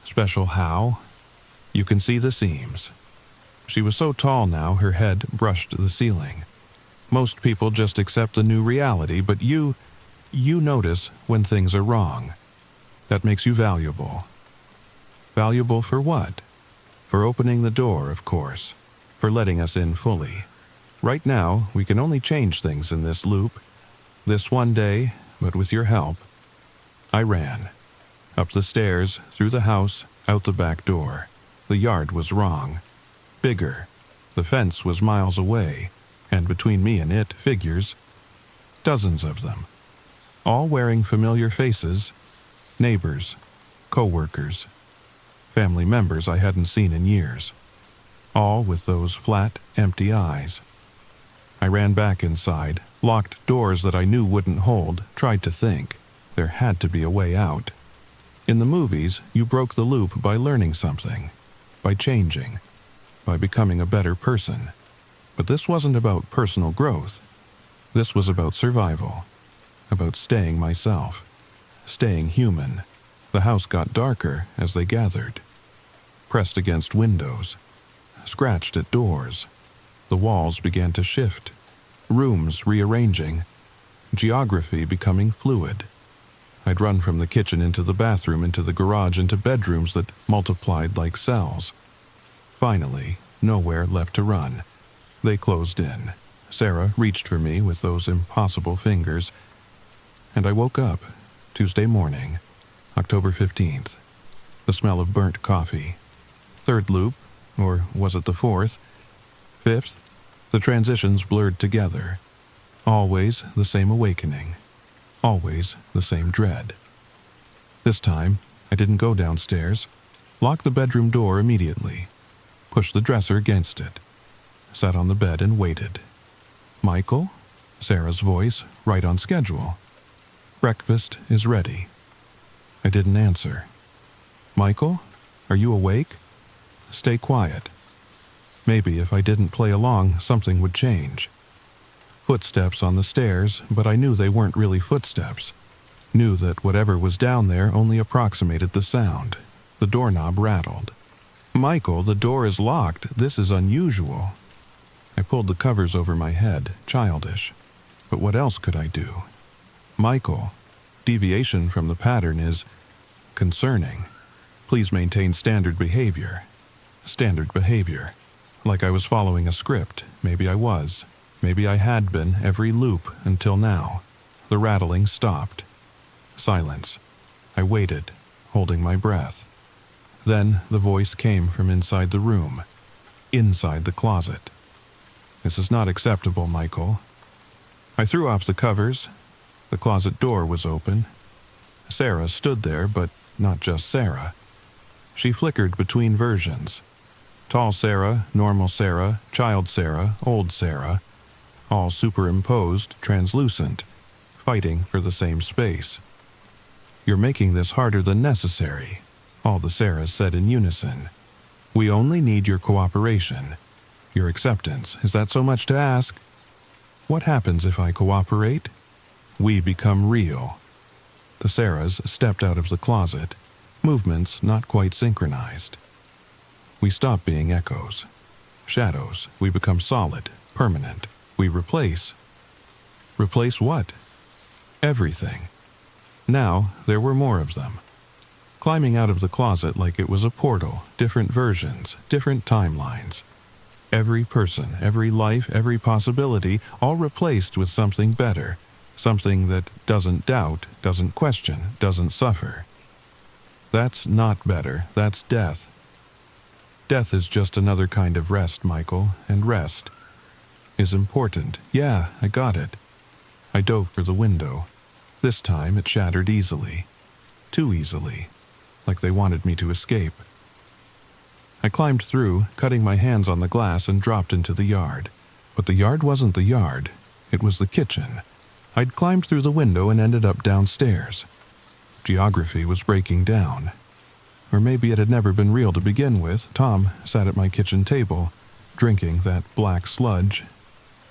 Special how? You can see the seams. She was so tall now, her head brushed the ceiling. Most people just accept the new reality, but you notice when things are wrong. That makes you valuable. Valuable for what? For opening the door, of course. For letting us in fully. Right now, we can only change things in this loop. This one day, but with your help. I ran. Up the stairs, through the house, out the back door. The yard was wrong. Bigger. The fence was miles away, and between me and it, figures. Dozens of them. All wearing familiar faces. Neighbors. Co-workers. family members I hadn't seen in years, all with those flat, empty eyes. I ran back inside, locked doors that I knew wouldn't hold, tried to think. There had to be a way out. In the movies, you broke the loop by learning something, by changing, by becoming a better person. But this wasn't about personal growth. This was about survival, about staying myself, staying human. The house got darker as they gathered, pressed against windows, scratched at doors. The walls began to shift, rooms rearranging, geography becoming fluid. I'd run from the kitchen into the bathroom, into the garage, into bedrooms that multiplied like cells. Finally, nowhere left to run. They closed in. Sarah reached for me with those impossible fingers, and I woke up, Tuesday morning, October 15th. The smell of burnt coffee. Third loop, or was it the fourth? Fifth? The transitions blurred together. Always the same awakening. Always the same dread. This time, I didn't go downstairs. Locked the bedroom door immediately. Pushed the dresser against it. Sat on the bed and waited. Michael? Sarah's voice, right on schedule. Breakfast is ready. I didn't answer. Michael? Are you awake? Stay quiet. Maybe if I didn't play along, something would change. Footsteps on the stairs, but I knew they weren't really footsteps. Knew that whatever was down there only approximated the sound. The doorknob rattled. Michael, the door is locked. This is unusual. I pulled the covers over my head, childish. But what else could I do? Michael, deviation from the pattern is concerning. Please maintain standard behavior. Standard behavior. Like I was following a script. Maybe I was. Maybe I had been every loop until now. The rattling stopped. Silence. I waited, holding my breath. Then the voice came from inside the room, inside the closet. This is not acceptable, Michael. I threw off the covers. The closet door was open. Sarah stood there, but not just Sarah. She flickered between versions. Tall Sarah, normal Sarah, child Sarah, old Sarah, all superimposed, translucent, fighting for the same space. You're making this harder than necessary, all the Sarahs said in unison. We only need your cooperation. Your acceptance. Is that so much to ask? What happens if I cooperate? We become real. The Sarahs stepped out of the closet, movements not quite synchronized. We stop being echoes. Shadows. We become solid, permanent. We replace. Replace what? Everything. Now, there were more of them. Climbing out of the closet like it was a portal, different versions, different timelines. Every person, every life, every possibility, all replaced with something better, something that doesn't doubt, doesn't question, doesn't suffer. That's not better, that's death. Death is just another kind of rest, Michael, and rest is important. Yeah, I got it. I dove for the window. This time it shattered easily. Too easily. Like they wanted me to escape. I climbed through, cutting my hands on the glass, and dropped into the yard. But the yard wasn't the yard. It was the kitchen. I'd climbed through the window and ended up downstairs. Geography was breaking down. Or maybe it had never been real to begin with. Tom sat at my kitchen table, drinking that black sludge.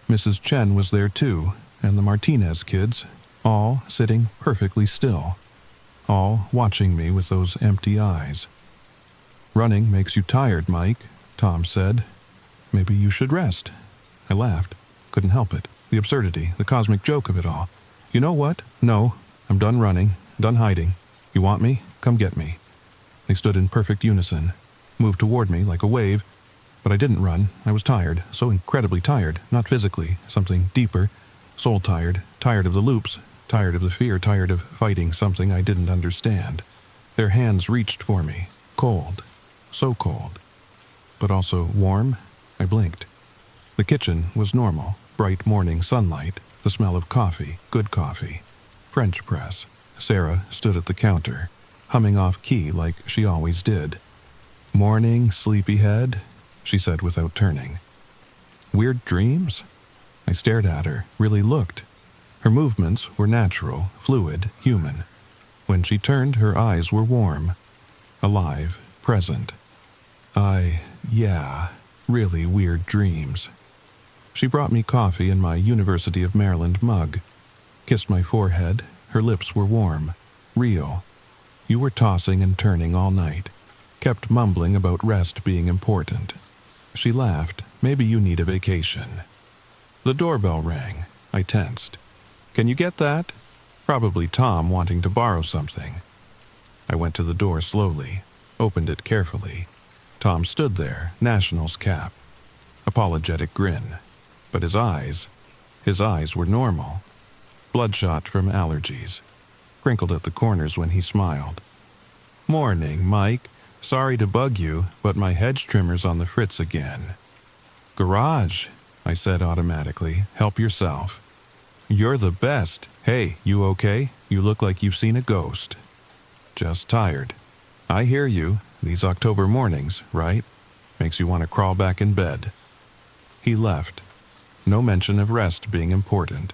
Mrs. Chen was there too, and the Martinez kids, all sitting perfectly still, all watching me with those empty eyes. Running makes you tired, Mike, Tom said. Maybe you should rest. I laughed. Couldn't help it. The absurdity, the cosmic joke of it all. You know what? No, I'm done running, done hiding. You want me? Come get me. They stood in perfect unison, moved toward me like a wave, but I didn't run. I was tired, so incredibly tired, not physically, something deeper, soul tired, tired of the loops, tired of the fear, tired of fighting something I didn't understand. Their hands reached for me, cold, so cold, but also warm. I blinked. The kitchen was normal, bright morning sunlight, the smell of coffee, good coffee, French press. Sarah stood at the counter, humming off key like she always did. "Morning, sleepyhead," she said without turning. "Weird dreams?" I stared at her, really looked. Her movements were natural, fluid, human. When she turned, her eyes were warm, alive, present. Yeah, really weird dreams. She brought me coffee in my University of Maryland mug, kissed my forehead. Her lips were warm, real. "You were tossing and turning all night, kept mumbling about rest being important." She laughed. "Maybe you need a vacation." The doorbell rang. I tensed. "Can you get that?" Probably Tom wanting to borrow something. I went to the door slowly, opened it carefully. Tom stood there, Nationals cap, apologetic grin. But his eyes were normal. Bloodshot from allergies, crinkled at the corners when he smiled. "Morning, Mike. Sorry to bug you, but my hedge trimmer's on the fritz again." "Garage," I said automatically. "Help yourself." "You're the best. Hey, you okay? You look like you've seen a ghost." "Just tired." "I hear you. These October mornings, right? Makes you want to crawl back in bed." He left. No mention of rest being important.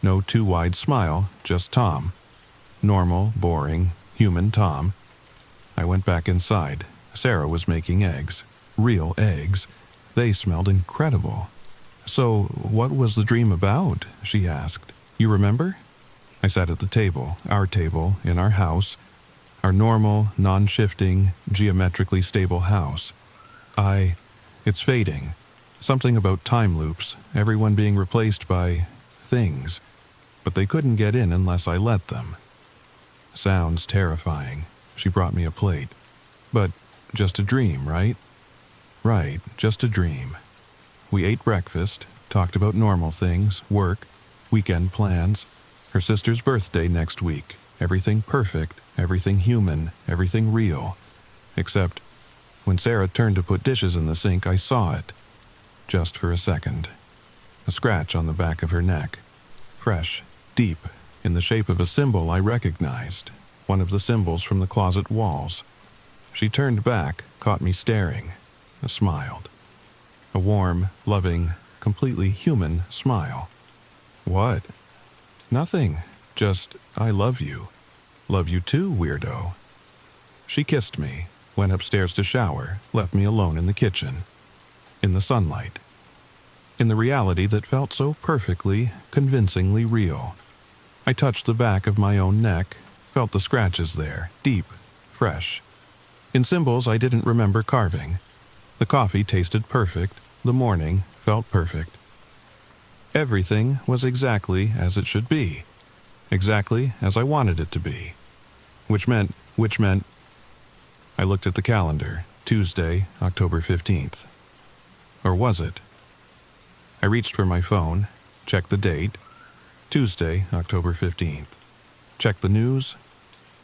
No too wide smile, just Tom. Normal, boring, human Tom. I went back inside. Sarah was making eggs. Real eggs. They smelled incredible. "So, what was the dream about?" she asked. "You remember?" I sat at the table, our table, in our house. Our normal, non-shifting, geometrically stable house. It's fading. Something about time loops, everyone being replaced by things. But they couldn't get in unless I let them. Sounds terrifying. She brought me a plate. "But just a dream, right?" "Right, just a dream." We ate breakfast, talked about normal things, work, weekend plans, her sister's birthday next week, everything perfect, everything human, everything real. Except, when Sarah turned to put dishes in the sink, I saw it. Just for a second. A scratch on the back of her neck. Fresh, deep, in the shape of a symbol I recognized, one of the symbols from the closet walls. She turned back, caught me staring, smiled. A warm, loving, completely human smile. "What?" "Nothing. Just, I love you." "Love you too, weirdo." She kissed me, went upstairs to shower, left me alone in the kitchen. In the sunlight. In the reality that felt so perfectly, convincingly real. I touched the back of my own neck, felt the scratches there, deep, fresh. In symbols I didn't remember carving. The coffee tasted perfect, the morning felt perfect. Everything was exactly as it should be. Exactly as I wanted it to be. Which meant, I looked at the calendar, Tuesday, October 15th. Or was it? I reached for my phone, checked the date, Tuesday, October 15th. Checked the news,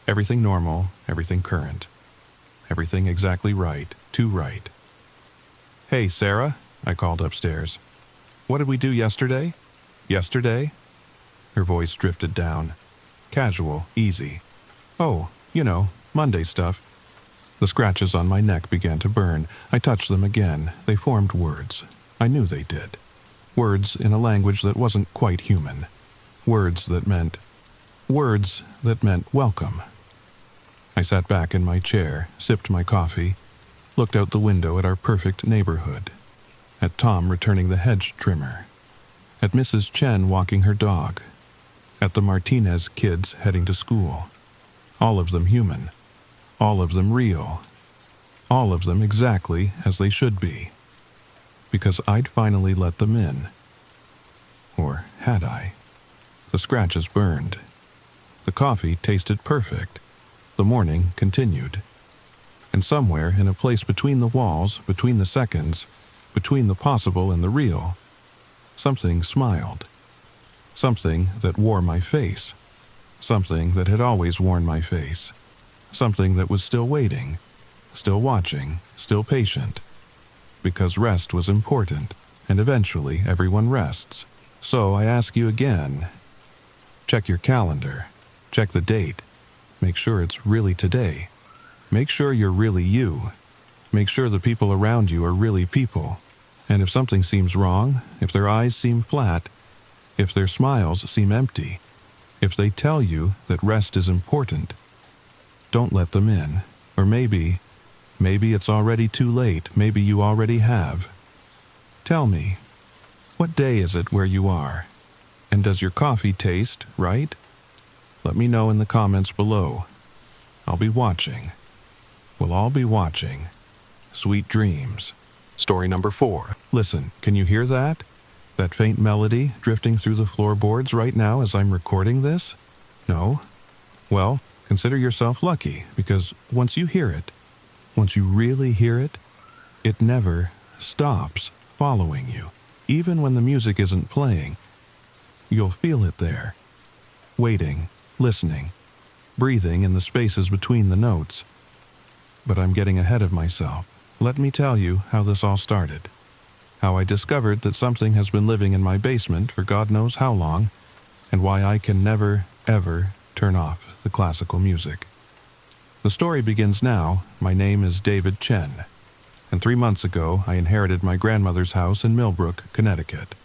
everything normal, everything current. Everything exactly right, too right. "Hey, Sarah," I called upstairs. "What did we do yesterday?" "Yesterday?" Her voice drifted down. Casual, easy. "Oh, Monday stuff." The scratches on my neck began to burn. I touched them again. They formed words. I knew they did. Words in a language that wasn't quite human. Words that meant welcome. I sat back in my chair, sipped my coffee, looked out the window at our perfect neighborhood. At Tom returning the hedge trimmer. At Mrs. Chen walking her dog. At the Martinez kids heading to school. All of them human. All of them real. All of them exactly as they should be. Because I'd finally let them in. Or had I? The scratches burned. The coffee tasted perfect. The morning continued. And somewhere in a place between the walls, between the seconds, between the possible and the real, something smiled. Something that wore my face. Something that had always worn my face. Something that was still waiting, still watching, still patient. Because rest was important, and eventually everyone rests. So I ask you again, check your calendar, check the date, make sure it's really today. Make sure you're really you. Make sure the people around you are really people. And if something seems wrong, if their eyes seem flat, if their smiles seem empty, if they tell you that rest is important, don't let them in. Or maybe it's already too late. Maybe you already have. Tell me, what day is it where you are? And does your coffee taste right? Let me know in the comments below. I'll be watching. We'll all be watching. Sweet dreams. Story number 4. Listen, can you hear that? That faint melody drifting through the floorboards right now as I'm recording this? No? Well, consider yourself lucky, because once you hear it, once you really hear it, it never stops following you. Even when the music isn't playing, you'll feel it there, waiting, listening, breathing in the spaces between the notes. But I'm getting ahead of myself. Let me tell you how this all started. How I discovered that something has been living in my basement for God knows how long, and why I can never, ever turn off the classical music. The story begins now. My name is David Chen, and 3 months ago I inherited my grandmother's house in Millbrook, Connecticut.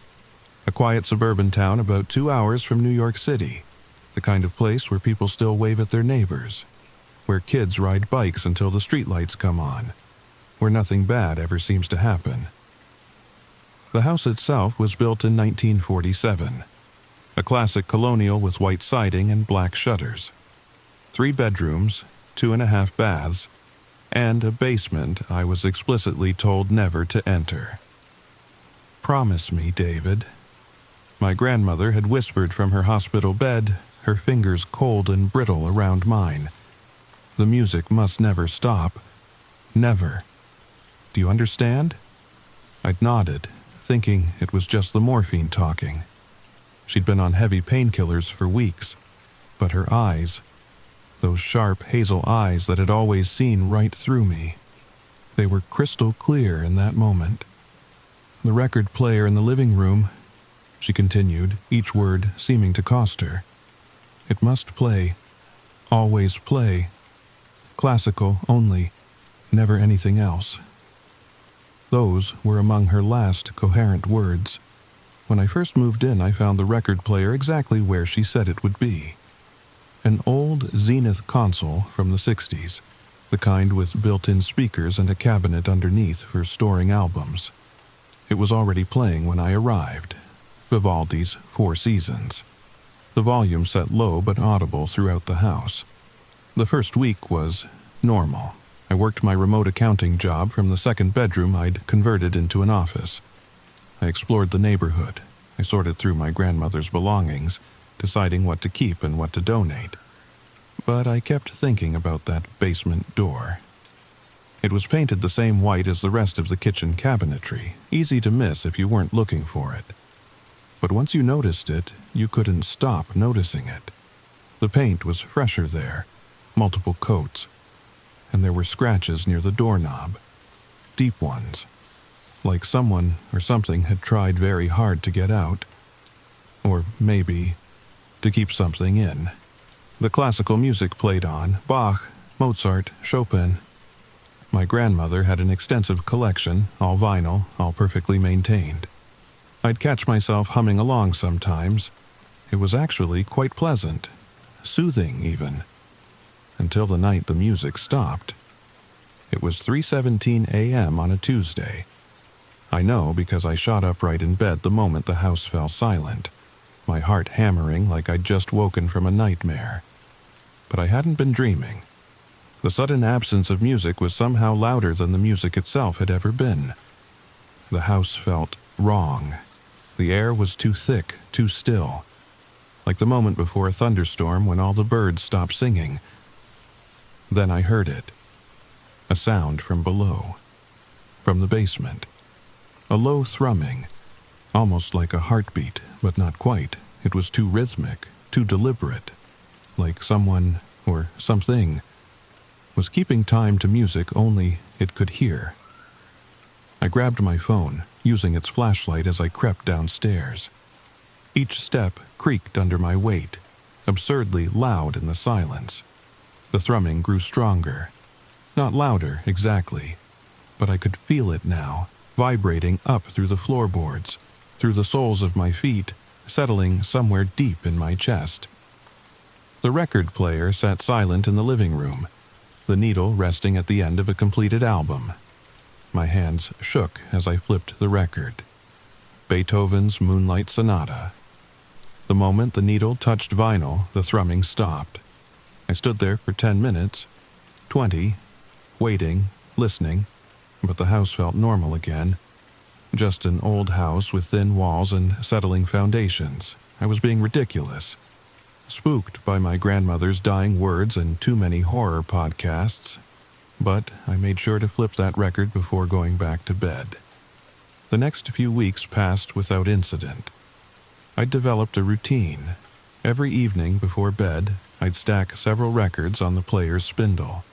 A quiet suburban town about 2 hours from New York City, the kind of place where people still wave at their neighbors, where kids ride bikes until the streetlights come on, where nothing bad ever seems to happen. The house itself was built in 1947, a classic colonial with white siding and black shutters. 3 bedrooms, 2.5 baths, and a basement I was explicitly told never to enter. "Promise me, David." My grandmother had whispered from her hospital bed, her fingers cold and brittle around mine. "The music must never stop. Never. Do you understand?" I'd nodded, thinking it was just the morphine talking. She'd been on heavy painkillers for weeks, but her eyes, those sharp hazel eyes that had always seen right through me, they were crystal clear in that moment. "The record player in the living room," she continued, each word seeming to cost her. "It must play, always play, classical only, never anything else." Those were among her last coherent words. When I first moved in, I found the record player exactly where she said it would be. An old Zenith console from the 60s, the kind with built-in speakers and a cabinet underneath for storing albums. It was already playing when I arrived. Vivaldi's 4 Seasons. The volume set low but audible throughout the house. The first week was normal. I worked my remote accounting job from the 2nd bedroom I'd converted into an office. I explored the neighborhood. I sorted through my grandmother's belongings, deciding what to keep and what to donate. But I kept thinking about that basement door. It was painted the same white as the rest of the kitchen cabinetry, easy to miss if you weren't looking for it. But once you noticed it, you couldn't stop noticing it. The paint was fresher there, multiple coats, and there were scratches near the doorknob, deep ones, like someone or something had tried very hard to get out, or maybe to keep something in. The classical music played on, Bach, Mozart, Chopin. My grandmother had an extensive collection, all vinyl, all perfectly maintained. I'd catch myself humming along sometimes. It was actually quite pleasant, soothing even, until the night the music stopped. It was 3:17 a.m. on a Tuesday. I know because I shot upright in bed the moment the house fell silent, my heart hammering like I'd just woken from a nightmare. But I hadn't been dreaming. The sudden absence of music was somehow louder than the music itself had ever been. The house felt wrong. The air was too thick, too still, like the moment before a thunderstorm when all the birds stop singing. Then I heard it. A sound from below, from the basement. A low thrumming, almost like a heartbeat, but not quite. It was too rhythmic, too deliberate, like someone, or something, was keeping time to music only it could hear. I grabbed my phone, using its flashlight as I crept downstairs. Each step creaked under my weight, absurdly loud in the silence. The thrumming grew stronger. Not louder, exactly, but I could feel it now, vibrating up through the floorboards, through the soles of my feet, settling somewhere deep in my chest. The record player sat silent in the living room, the needle resting at the end of a completed album. My hands shook as I flipped the record. Beethoven's Moonlight Sonata. The moment the needle touched vinyl, the thrumming stopped. I stood there for 10 minutes, 20, waiting, listening, but the house felt normal again. Just an old house with thin walls and settling foundations. I was being ridiculous. Spooked by my grandmother's dying words and too many horror podcasts. But I made sure to flip that record before going back to bed. The next few weeks passed without incident. I'd developed a routine. Every evening before bed, I'd stack several records on the player's spindle.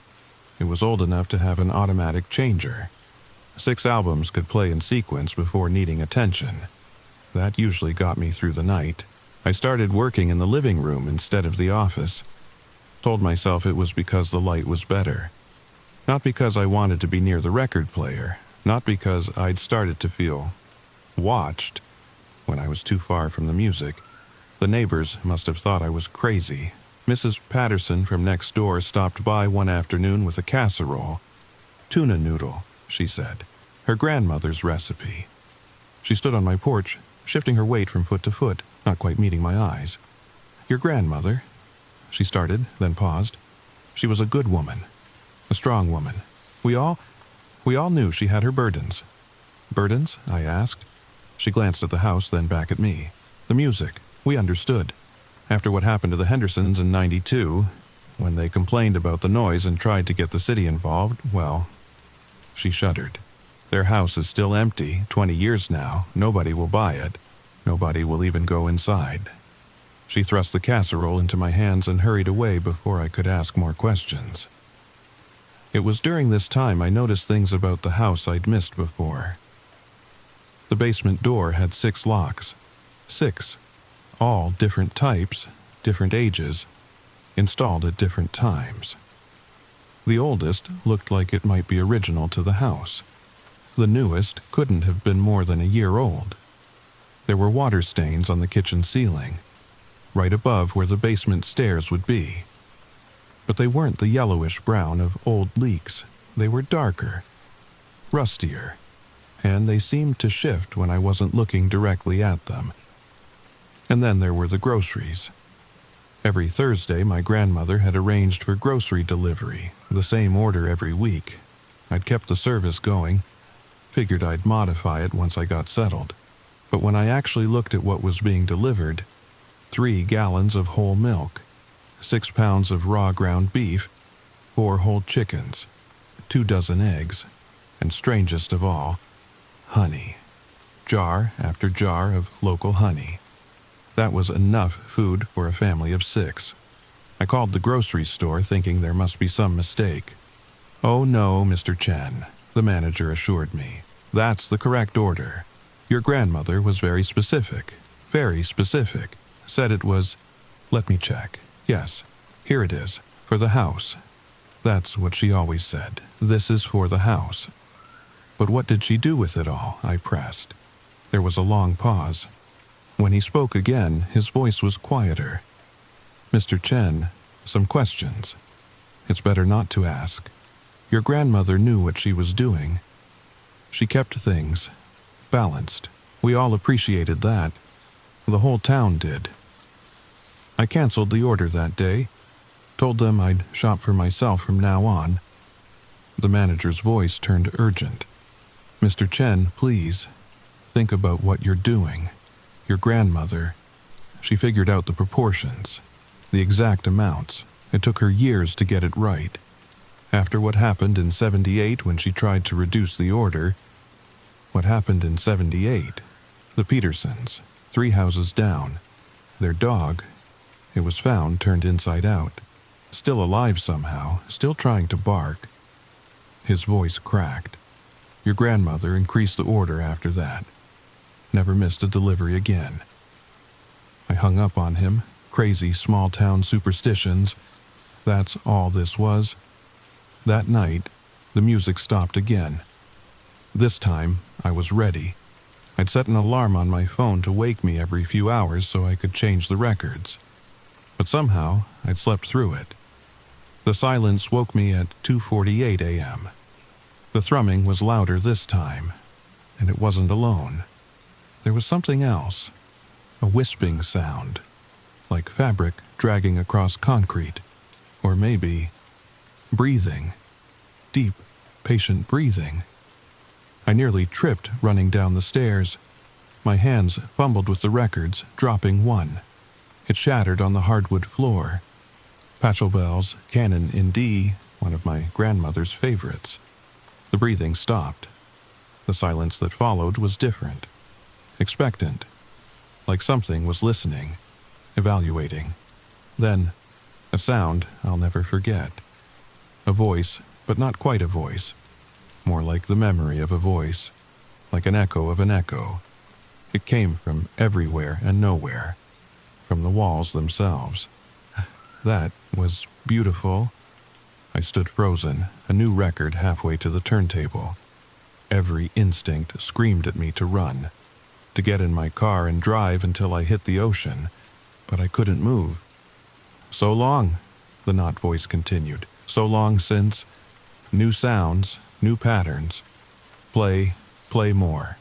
It was old enough to have an automatic changer. 6 albums could play in sequence before needing attention. That usually got me through the night. I started working in the living room instead of the office. Told myself it was because the light was better. Not because I wanted to be near the record player. Not because I'd started to feel watched when I was too far from the music. The neighbors must have thought I was crazy. Mrs. Patterson from next door stopped by one afternoon with a casserole. Tuna noodle, she said. Her grandmother's recipe. She stood on my porch, shifting her weight from foot to foot, not quite meeting my eyes. Your grandmother? She started, then paused. She was a good woman. A strong woman. We all knew she had her burdens. Burdens? I asked. She glanced at the house, then back at me. The music. We understood. After what happened to the Hendersons in '92, when they complained about the noise and tried to get the city involved, well, she shuddered. Their house is still empty, 20 years now. Nobody will buy it. Nobody will even go inside. She thrust the casserole into my hands and hurried away before I could ask more questions. It was during this time I noticed things about the house I'd missed before. The basement door had 6 locks. 6. All different types, different ages, installed at different times. The oldest looked like it might be original to the house. The newest couldn't have been more than a year old. There were water stains on the kitchen ceiling, right above where the basement stairs would be. But they weren't the yellowish-brown of old leaks. They were darker, rustier, and they seemed to shift when I wasn't looking directly at them. And then there were the groceries. Every Thursday, my grandmother had arranged for grocery delivery, the same order every week. I'd kept the service going, figured I'd modify it once I got settled. But when I actually looked at what was being delivered, 3 gallons of whole milk, 6 pounds of raw ground beef, 4 whole chickens, 2 dozen eggs, and strangest of all, honey. Jar after jar of local honey. That was enough food for a family of 6. I called the grocery store thinking there must be some mistake. Oh no, Mr. Chen, the manager assured me. That's the correct order. Your grandmother was very specific. Said it was, let me check. Yes, here it is, for the house. That's what she always said. This is for the house. But what did she do with it all? I pressed. There was a long pause. When he spoke again, his voice was quieter. Mr. Chen, some questions. It's better not to ask. Your grandmother knew what she was doing. She kept things balanced. We all appreciated that. The whole town did. I canceled the order that day. Told them I'd shop for myself from now on. The manager's voice turned urgent. Mr. Chen, please, think about what you're doing. Your grandmother, she figured out the proportions, the exact amounts. It took her years to get it right. After what happened in '78 when she tried to reduce the order, what happened in '78? The Petersons, 3 houses down. Their dog, it was found turned inside out. Still alive somehow, still trying to bark. His voice cracked. Your grandmother increased the order after that. Never missed a delivery again. I hung up on him. Crazy small-town superstitions. That's all this was. That night, the music stopped again. This time, I was ready. I'd set an alarm on my phone to wake me every few hours so I could change the records. But somehow, I'd slept through it. The silence woke me at 2:48 a.m. The thrumming was louder this time, and it wasn't alone. There was something else, a wisping sound, like fabric dragging across concrete, or maybe breathing, deep, patient breathing. I nearly tripped running down the stairs. My hands fumbled with the records, dropping one. It shattered on the hardwood floor. Pachelbel's Canon in D, one of my grandmother's favorites. The breathing stopped. The silence that followed was different, expectant, like something was listening, evaluating. Then, a sound I'll never forget. A voice, but not quite a voice. More like the memory of a voice, like an echo of an echo. It came from everywhere and nowhere, from the walls themselves. That was beautiful. I stood frozen, a new record halfway to the turntable. Every instinct screamed at me to run, to get in my car and drive until I hit the ocean, but I couldn't move. So long, the not voice continued, so long since. New sounds, new patterns. Play more.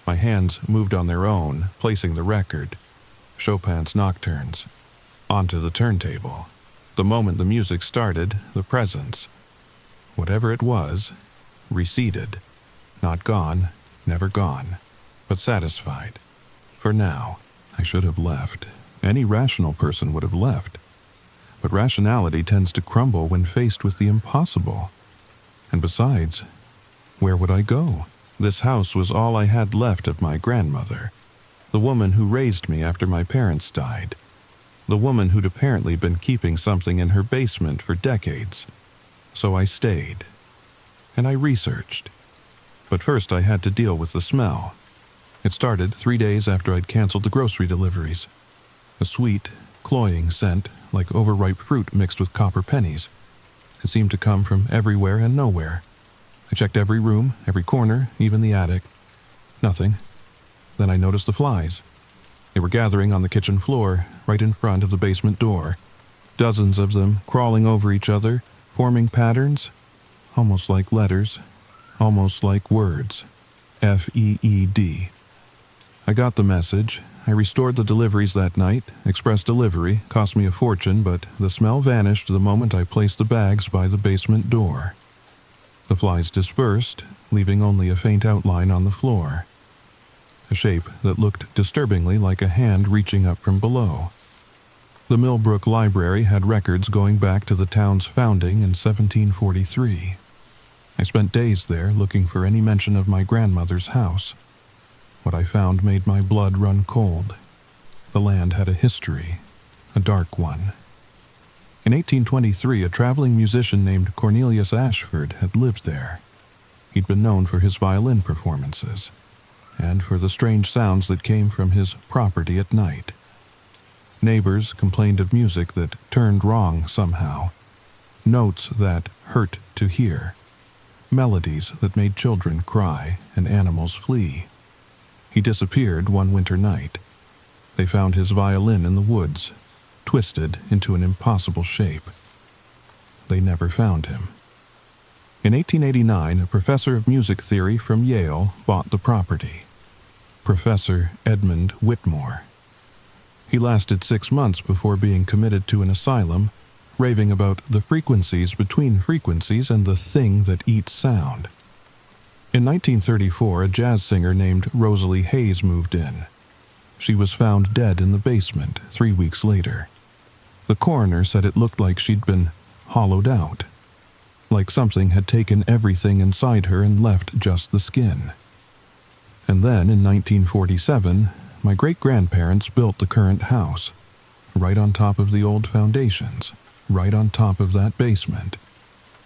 My hands moved on their own, placing the record, Chopin's Nocturnes, onto the turntable. The moment the music started, the presence, whatever it was, receded. Not gone, never gone, but satisfied. For now, I should have left. Any rational person would have left. But rationality tends to crumble when faced with the impossible. And besides, where would I go? This house was all I had left of my grandmother, the woman who raised me after my parents died, the woman who'd apparently been keeping something in her basement for decades. So I stayed, and I researched. But first I had to deal with the smell. It started 3 days after I'd canceled the grocery deliveries. A sweet, cloying scent like overripe fruit mixed with copper pennies. It seemed to come from everywhere and nowhere. I checked every room, every corner, even the attic. Nothing. Then I noticed the flies. They were gathering on the kitchen floor, right in front of the basement door. Dozens of them crawling over each other, forming patterns, almost like letters, almost like words. F-E-E-D. I got the message. I restored the deliveries that night. Express delivery cost me a fortune, but the smell vanished the moment I placed the bags by the basement door. The flies dispersed, leaving only a faint outline on the floor. A shape that looked disturbingly like a hand reaching up from below. The Millbrook Library had records going back to the town's founding in 1743. I spent days there looking for any mention of my grandmother's house. What I found made my blood run cold. The land had a history, a dark one. In 1823, a traveling musician named Cornelius Ashford had lived there. He'd been known for his violin performances, and for the strange sounds that came from his property at night. Neighbors complained of music that turned wrong somehow, notes that hurt to hear, melodies that made children cry and animals flee. He disappeared one winter night. They found his violin in the woods, twisted into an impossible shape. They never found him. In 1889, a professor of music theory from Yale bought the property. Professor Edmund Whitmore. He lasted 6 months before being committed to an asylum, raving about the frequencies between frequencies and the thing that eats sound. In 1934, a jazz singer named Rosalie Hayes moved in. She was found dead in the basement 3 weeks later. The coroner said it looked like she'd been hollowed out, like something had taken everything inside her and left just the skin. And then, in 1947, my great-grandparents built the current house, right on top of the old foundations, right on top of that basement.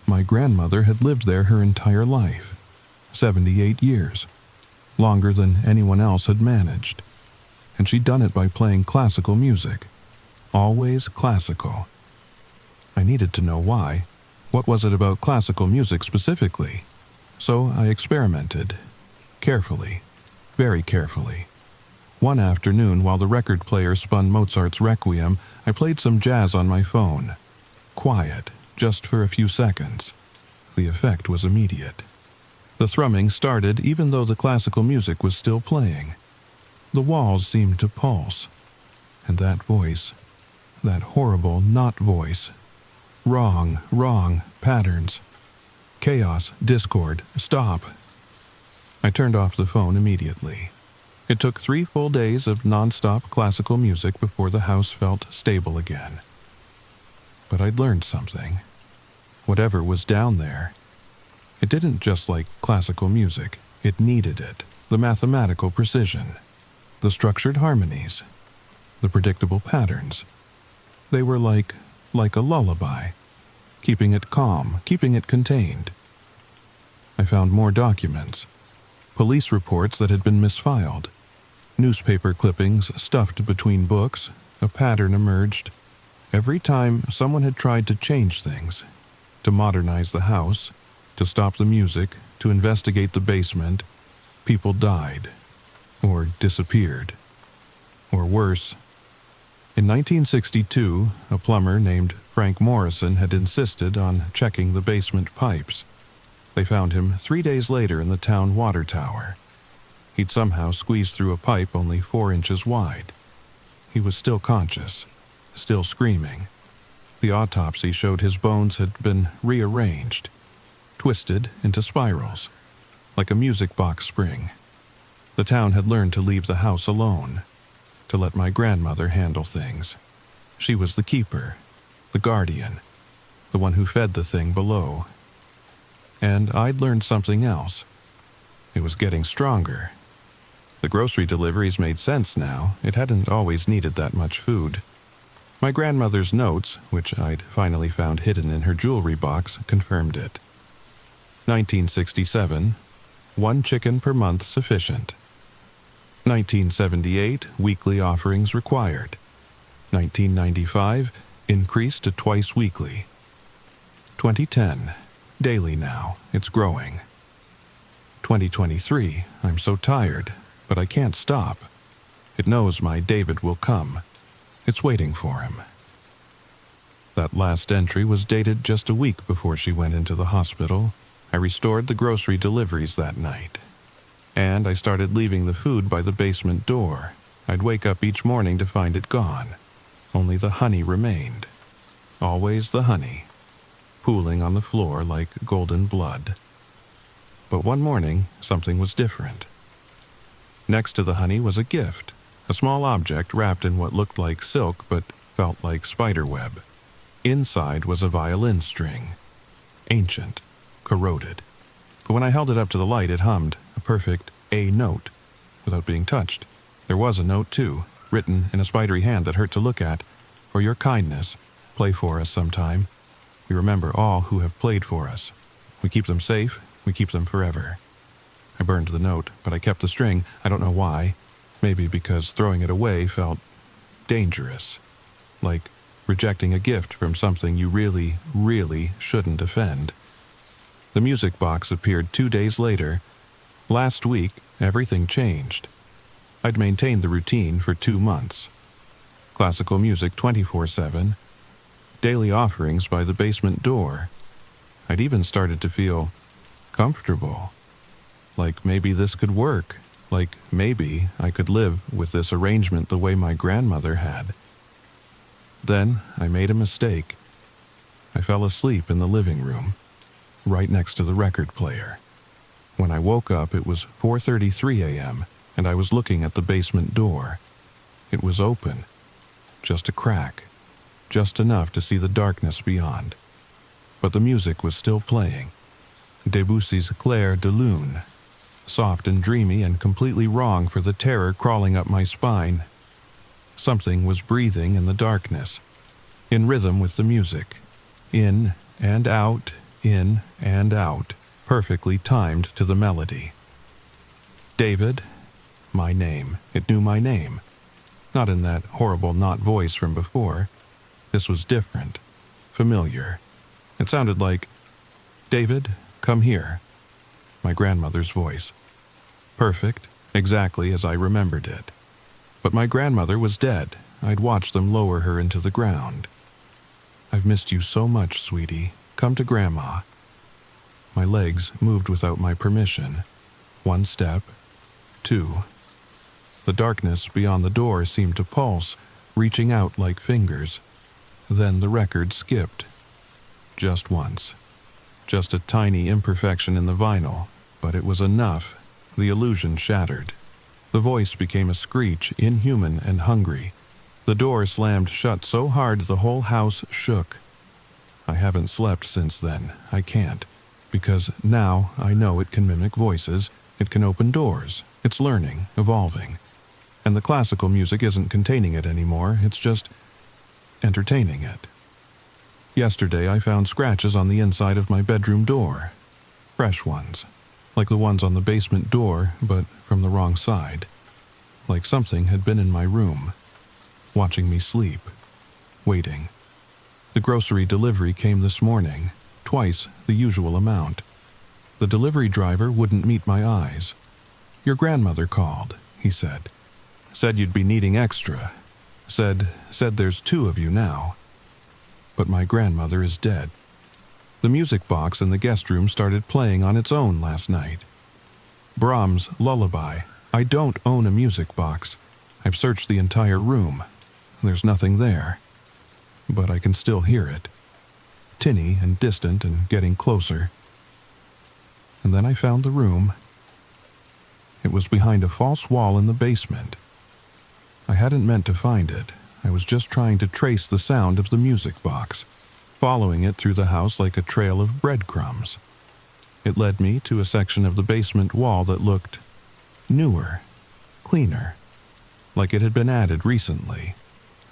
My grandmother had lived there her entire life, 78 years, longer than anyone else had managed. And she'd done it by playing classical music, always classical. I needed to know why. What was it about classical music specifically? So I experimented. Carefully. Very carefully. One afternoon, while the record player spun Mozart's Requiem, I played some jazz on my phone. Quiet, just for a few seconds. The effect was immediate. The thrumming started even though the classical music was still playing. The walls seemed to pulse. And that voice, that horrible not voice. Wrong, patterns. Chaos, discord, stop. I turned off the phone immediately. It took 3 full days of non-stop classical music before the house felt stable again. But I'd learned something. Whatever was down there, it didn't just like classical music, it needed it. The mathematical precision, the structured harmonies, the predictable patterns. They were like a lullaby, keeping it calm, keeping it contained. I found more documents, police reports that had been misfiled, newspaper clippings stuffed between books. A pattern emerged. Every time someone had tried to change things, to modernize the house, to stop the music, to investigate the basement, people died, or disappeared. Or worse, in 1962, a plumber named Frank Morrison had insisted on checking the basement pipes. They found him 3 days later in the town water tower. He'd somehow squeezed through a pipe only 4 inches wide. He was still conscious, still screaming. The autopsy showed his bones had been rearranged, twisted into spirals, like a music box spring. The town had learned to leave the house alone, to let my grandmother handle things. She was the keeper, the guardian, the one who fed the thing below. And I'd learned something else. It was getting stronger. The grocery deliveries made sense now. It hadn't always needed that much food. My grandmother's notes, which I'd finally found hidden in her jewelry box, confirmed it. 1967, 1 chicken per month sufficient. 1978, weekly offerings required. 1995, increased to twice weekly. 2010, daily now, it's growing. 2023, I'm so tired, but I can't stop. It knows my David will come. It's waiting for him. That last entry was dated just a week before she went into the hospital. I restored the grocery deliveries that night. And I started leaving the food by the basement door. I'd wake up each morning to find it gone. Only the honey remained. Always the honey, pooling on the floor like golden blood. But one morning, something was different. Next to the honey was a gift, a small object wrapped in what looked like silk but felt like spiderweb. Inside was a violin string, ancient, corroded. But when I held it up to the light, it hummed a perfect A note without being touched. There was a note, too, written in a spidery hand that hurt to look at. For your kindness, play for us sometime. We remember all who have played for us. We keep them safe, we keep them forever. I burned the note, but I kept the string. I don't know why. Maybe because throwing it away felt dangerous. Like rejecting a gift from something you really, really shouldn't offend. The music box appeared 2 days later. Last week, everything changed. I'd maintained the routine for 2 months. Classical music 24/7. Daily offerings by the basement door. I'd even started to feel comfortable. Like maybe this could work. Like maybe I could live with this arrangement the way my grandmother had. Then I made a mistake. I fell asleep in the living room, right next to the record player. When I woke up, it was 4:33 a.m., and I was looking at the basement door. It was open, just a crack, just enough to see the darkness beyond. But the music was still playing. Debussy's Clair de Lune, soft and dreamy and completely wrong for the terror crawling up my spine. Something was breathing in the darkness, in rhythm with the music, in and out, perfectly timed to the melody. David, my name. It knew my name. Not in that horrible not voice from before. This was different, familiar. It sounded like, David, come here. my grandmother's voice. Perfect, exactly as I remembered it. But my grandmother was dead. I'd watched them lower her into the ground. "I've missed you so much, sweetie. Come to Grandma." My legs moved without my permission. 1 step, 2. The darkness beyond the door seemed to pulse, reaching out like fingers. Then the record skipped. Just once. Just a tiny imperfection in the vinyl, but it was enough. The illusion shattered. The voice became a screech, inhuman and hungry. The door slammed shut so hard the whole house shook. I haven't slept since then. I can't. Because now I know it can mimic voices, it can open doors, it's learning, evolving. And the classical music isn't containing it anymore, it's just entertaining it. Yesterday I found scratches on the inside of my bedroom door. Fresh ones. Like the ones on the basement door, but from the wrong side. Like something had been in my room, watching me sleep, waiting. The grocery delivery came this morning, twice the usual amount. The delivery driver wouldn't meet my eyes. "Your grandmother called," he said. "Said you'd be needing extra. Said there's 2 of you now." But my grandmother is dead. The music box in the guest room started playing on its own last night. Brahms' Lullaby. I don't own a music box. I've searched the entire room. There's nothing there. But I can still hear it. Tinny and distant and getting closer. And then I found the room. It was behind a false wall in the basement. I hadn't meant to find it. I was just trying to trace the sound of the music box, following it through the house like a trail of breadcrumbs. It led me to a section of the basement wall that looked newer, cleaner, like it had been added recently.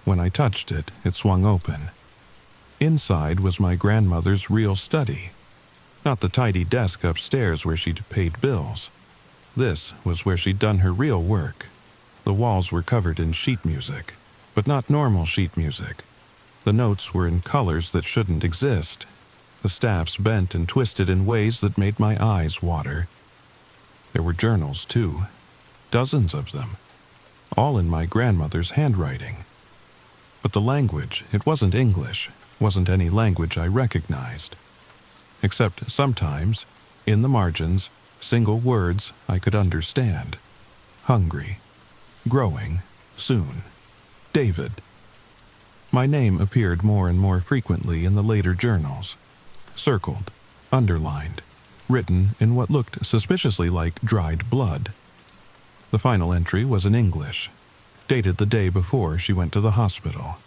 When I touched it, it swung open. Inside was my grandmother's real study, not the tidy desk upstairs where she'd paid bills. This was where she'd done her real work. The walls were covered in sheet music, but not normal sheet music. The notes were in colors that shouldn't exist. The staffs bent and twisted in ways that made my eyes water. There were journals, too. Dozens of them. All in my grandmother's handwriting. But the language, it wasn't English, wasn't any language I recognized. Except sometimes, in the margins, single words I could understand. Hungry. Growing. Soon. David. My name appeared more and more frequently in the later journals. Circled. Underlined. Written in what looked suspiciously like dried blood. The final entry was in English, dated the day before she went to the hospital.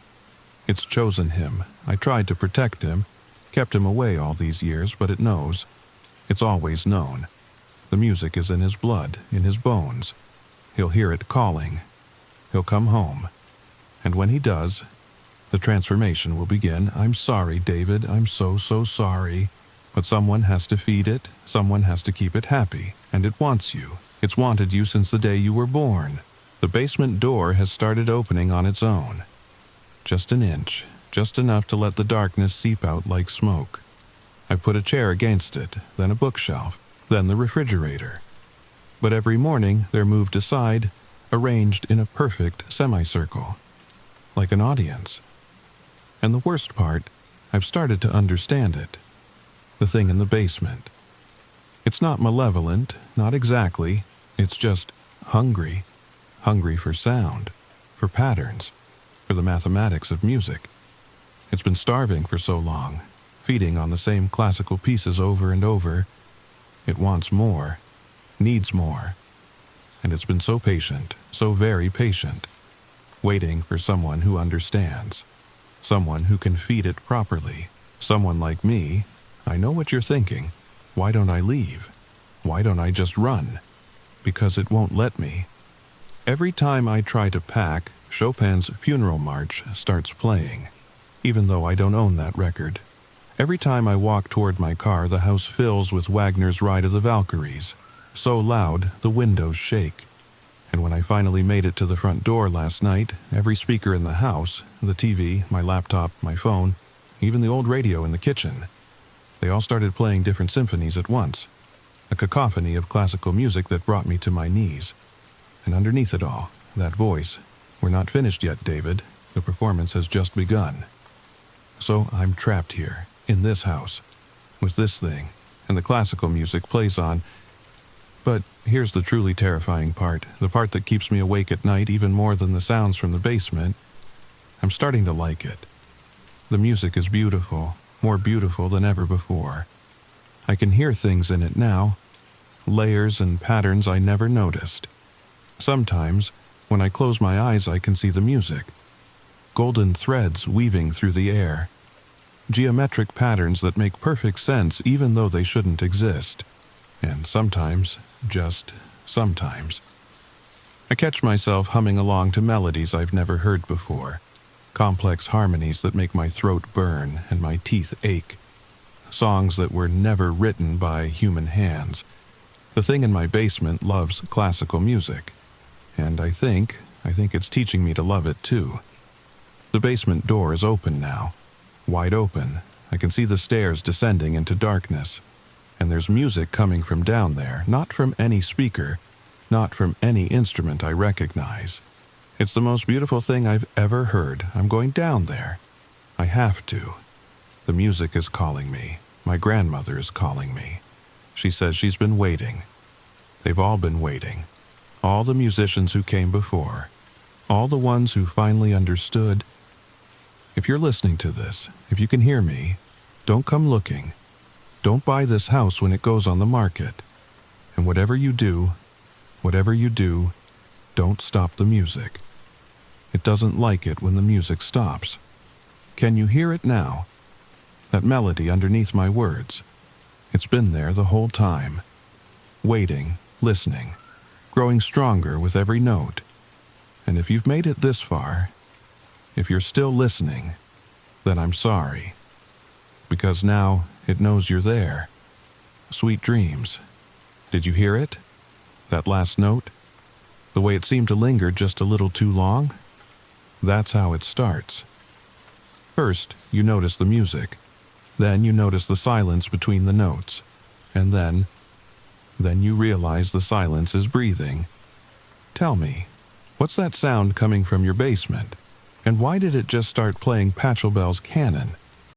It's chosen him. I tried to protect him, kept him away all these years, but it knows. It's always known. The music is in his blood, in his bones. He'll hear it calling. He'll come home. And when he does, the transformation will begin. I'm sorry, David. I'm so sorry. But someone has to feed it. Someone has to keep it happy. And it wants you. It's wanted you since the day you were born. The basement door has started opening on its own. Just an inch. Just enough to let the darkness seep out like smoke. I've put a chair against it, then a bookshelf, then the refrigerator. But every morning they're moved aside, arranged in a perfect semicircle. Like an audience. And the worst part, I've started to understand it. The thing in the basement. It's not malevolent, not exactly. It's just hungry. Hungry for sound, for patterns, for the mathematics of music. It's been starving for so long, feeding on the same classical pieces over and over. It wants more, needs more. And it's been so patient, so very patient, waiting for someone who understands, someone who can feed it properly, someone like me. I know what you're thinking. Why don't I leave? Why don't I just run? Because it won't let me. Every time I try to pack, Chopin's Funeral March starts playing, even though I don't own that record. Every time I walk toward my car, the house fills with Wagner's Ride of the Valkyries, so loud the windows shake. And when I finally made it to the front door last night, every speaker in the house, the TV, my laptop, my phone, even the old radio in the kitchen, they all started playing different symphonies at once. a cacophony of classical music that brought me to my knees. And underneath it all, that voice, "We're not finished yet, David. The performance has just begun." So I'm trapped here, in this house, with this thing, and the classical music plays on. But here's the truly terrifying part, the part that keeps me awake at night even more than the sounds from the basement. I'm starting to like it. The music is beautiful, more beautiful than ever before. I can hear things in it now, layers and patterns I never noticed. Sometimes, when I close my eyes, I can see the music. Golden threads weaving through the air. Geometric patterns that make perfect sense even though they shouldn't exist. And sometimes, just sometimes, I catch myself humming along to melodies I've never heard before. Complex harmonies that make my throat burn and my teeth ache. Songs that were never written by human hands. The thing in my basement loves classical music. And I think it's teaching me to love it too. The basement door is open now. Wide open. I can see the stairs descending into darkness. And there's music coming from down there, not from any speaker, not from any instrument I recognize. It's the most beautiful thing I've ever heard. I'm going down there. I have to. The music is calling me. My grandmother is calling me. She says she's been waiting. They've all been waiting. All the musicians who came before. All the ones who finally understood. If you're listening to this, if you can hear me, don't come looking. Don't buy this house when it goes on the market. And whatever you do, don't stop the music. It doesn't like it when the music stops. Can you hear it now? That melody underneath my words. It's been there the whole time. Waiting, listening, growing stronger with every note. And if you've made it this far, if you're still listening, then I'm sorry. Because now it knows you're there. Sweet dreams. Did you hear it? That last note? The way it seemed to linger just a little too long? That's how it starts. First, you notice the music. Then you notice the silence between the notes. And then you realize the silence is breathing. Tell me, what's that sound coming from your basement? And why did it just start playing Pachelbel's Canon?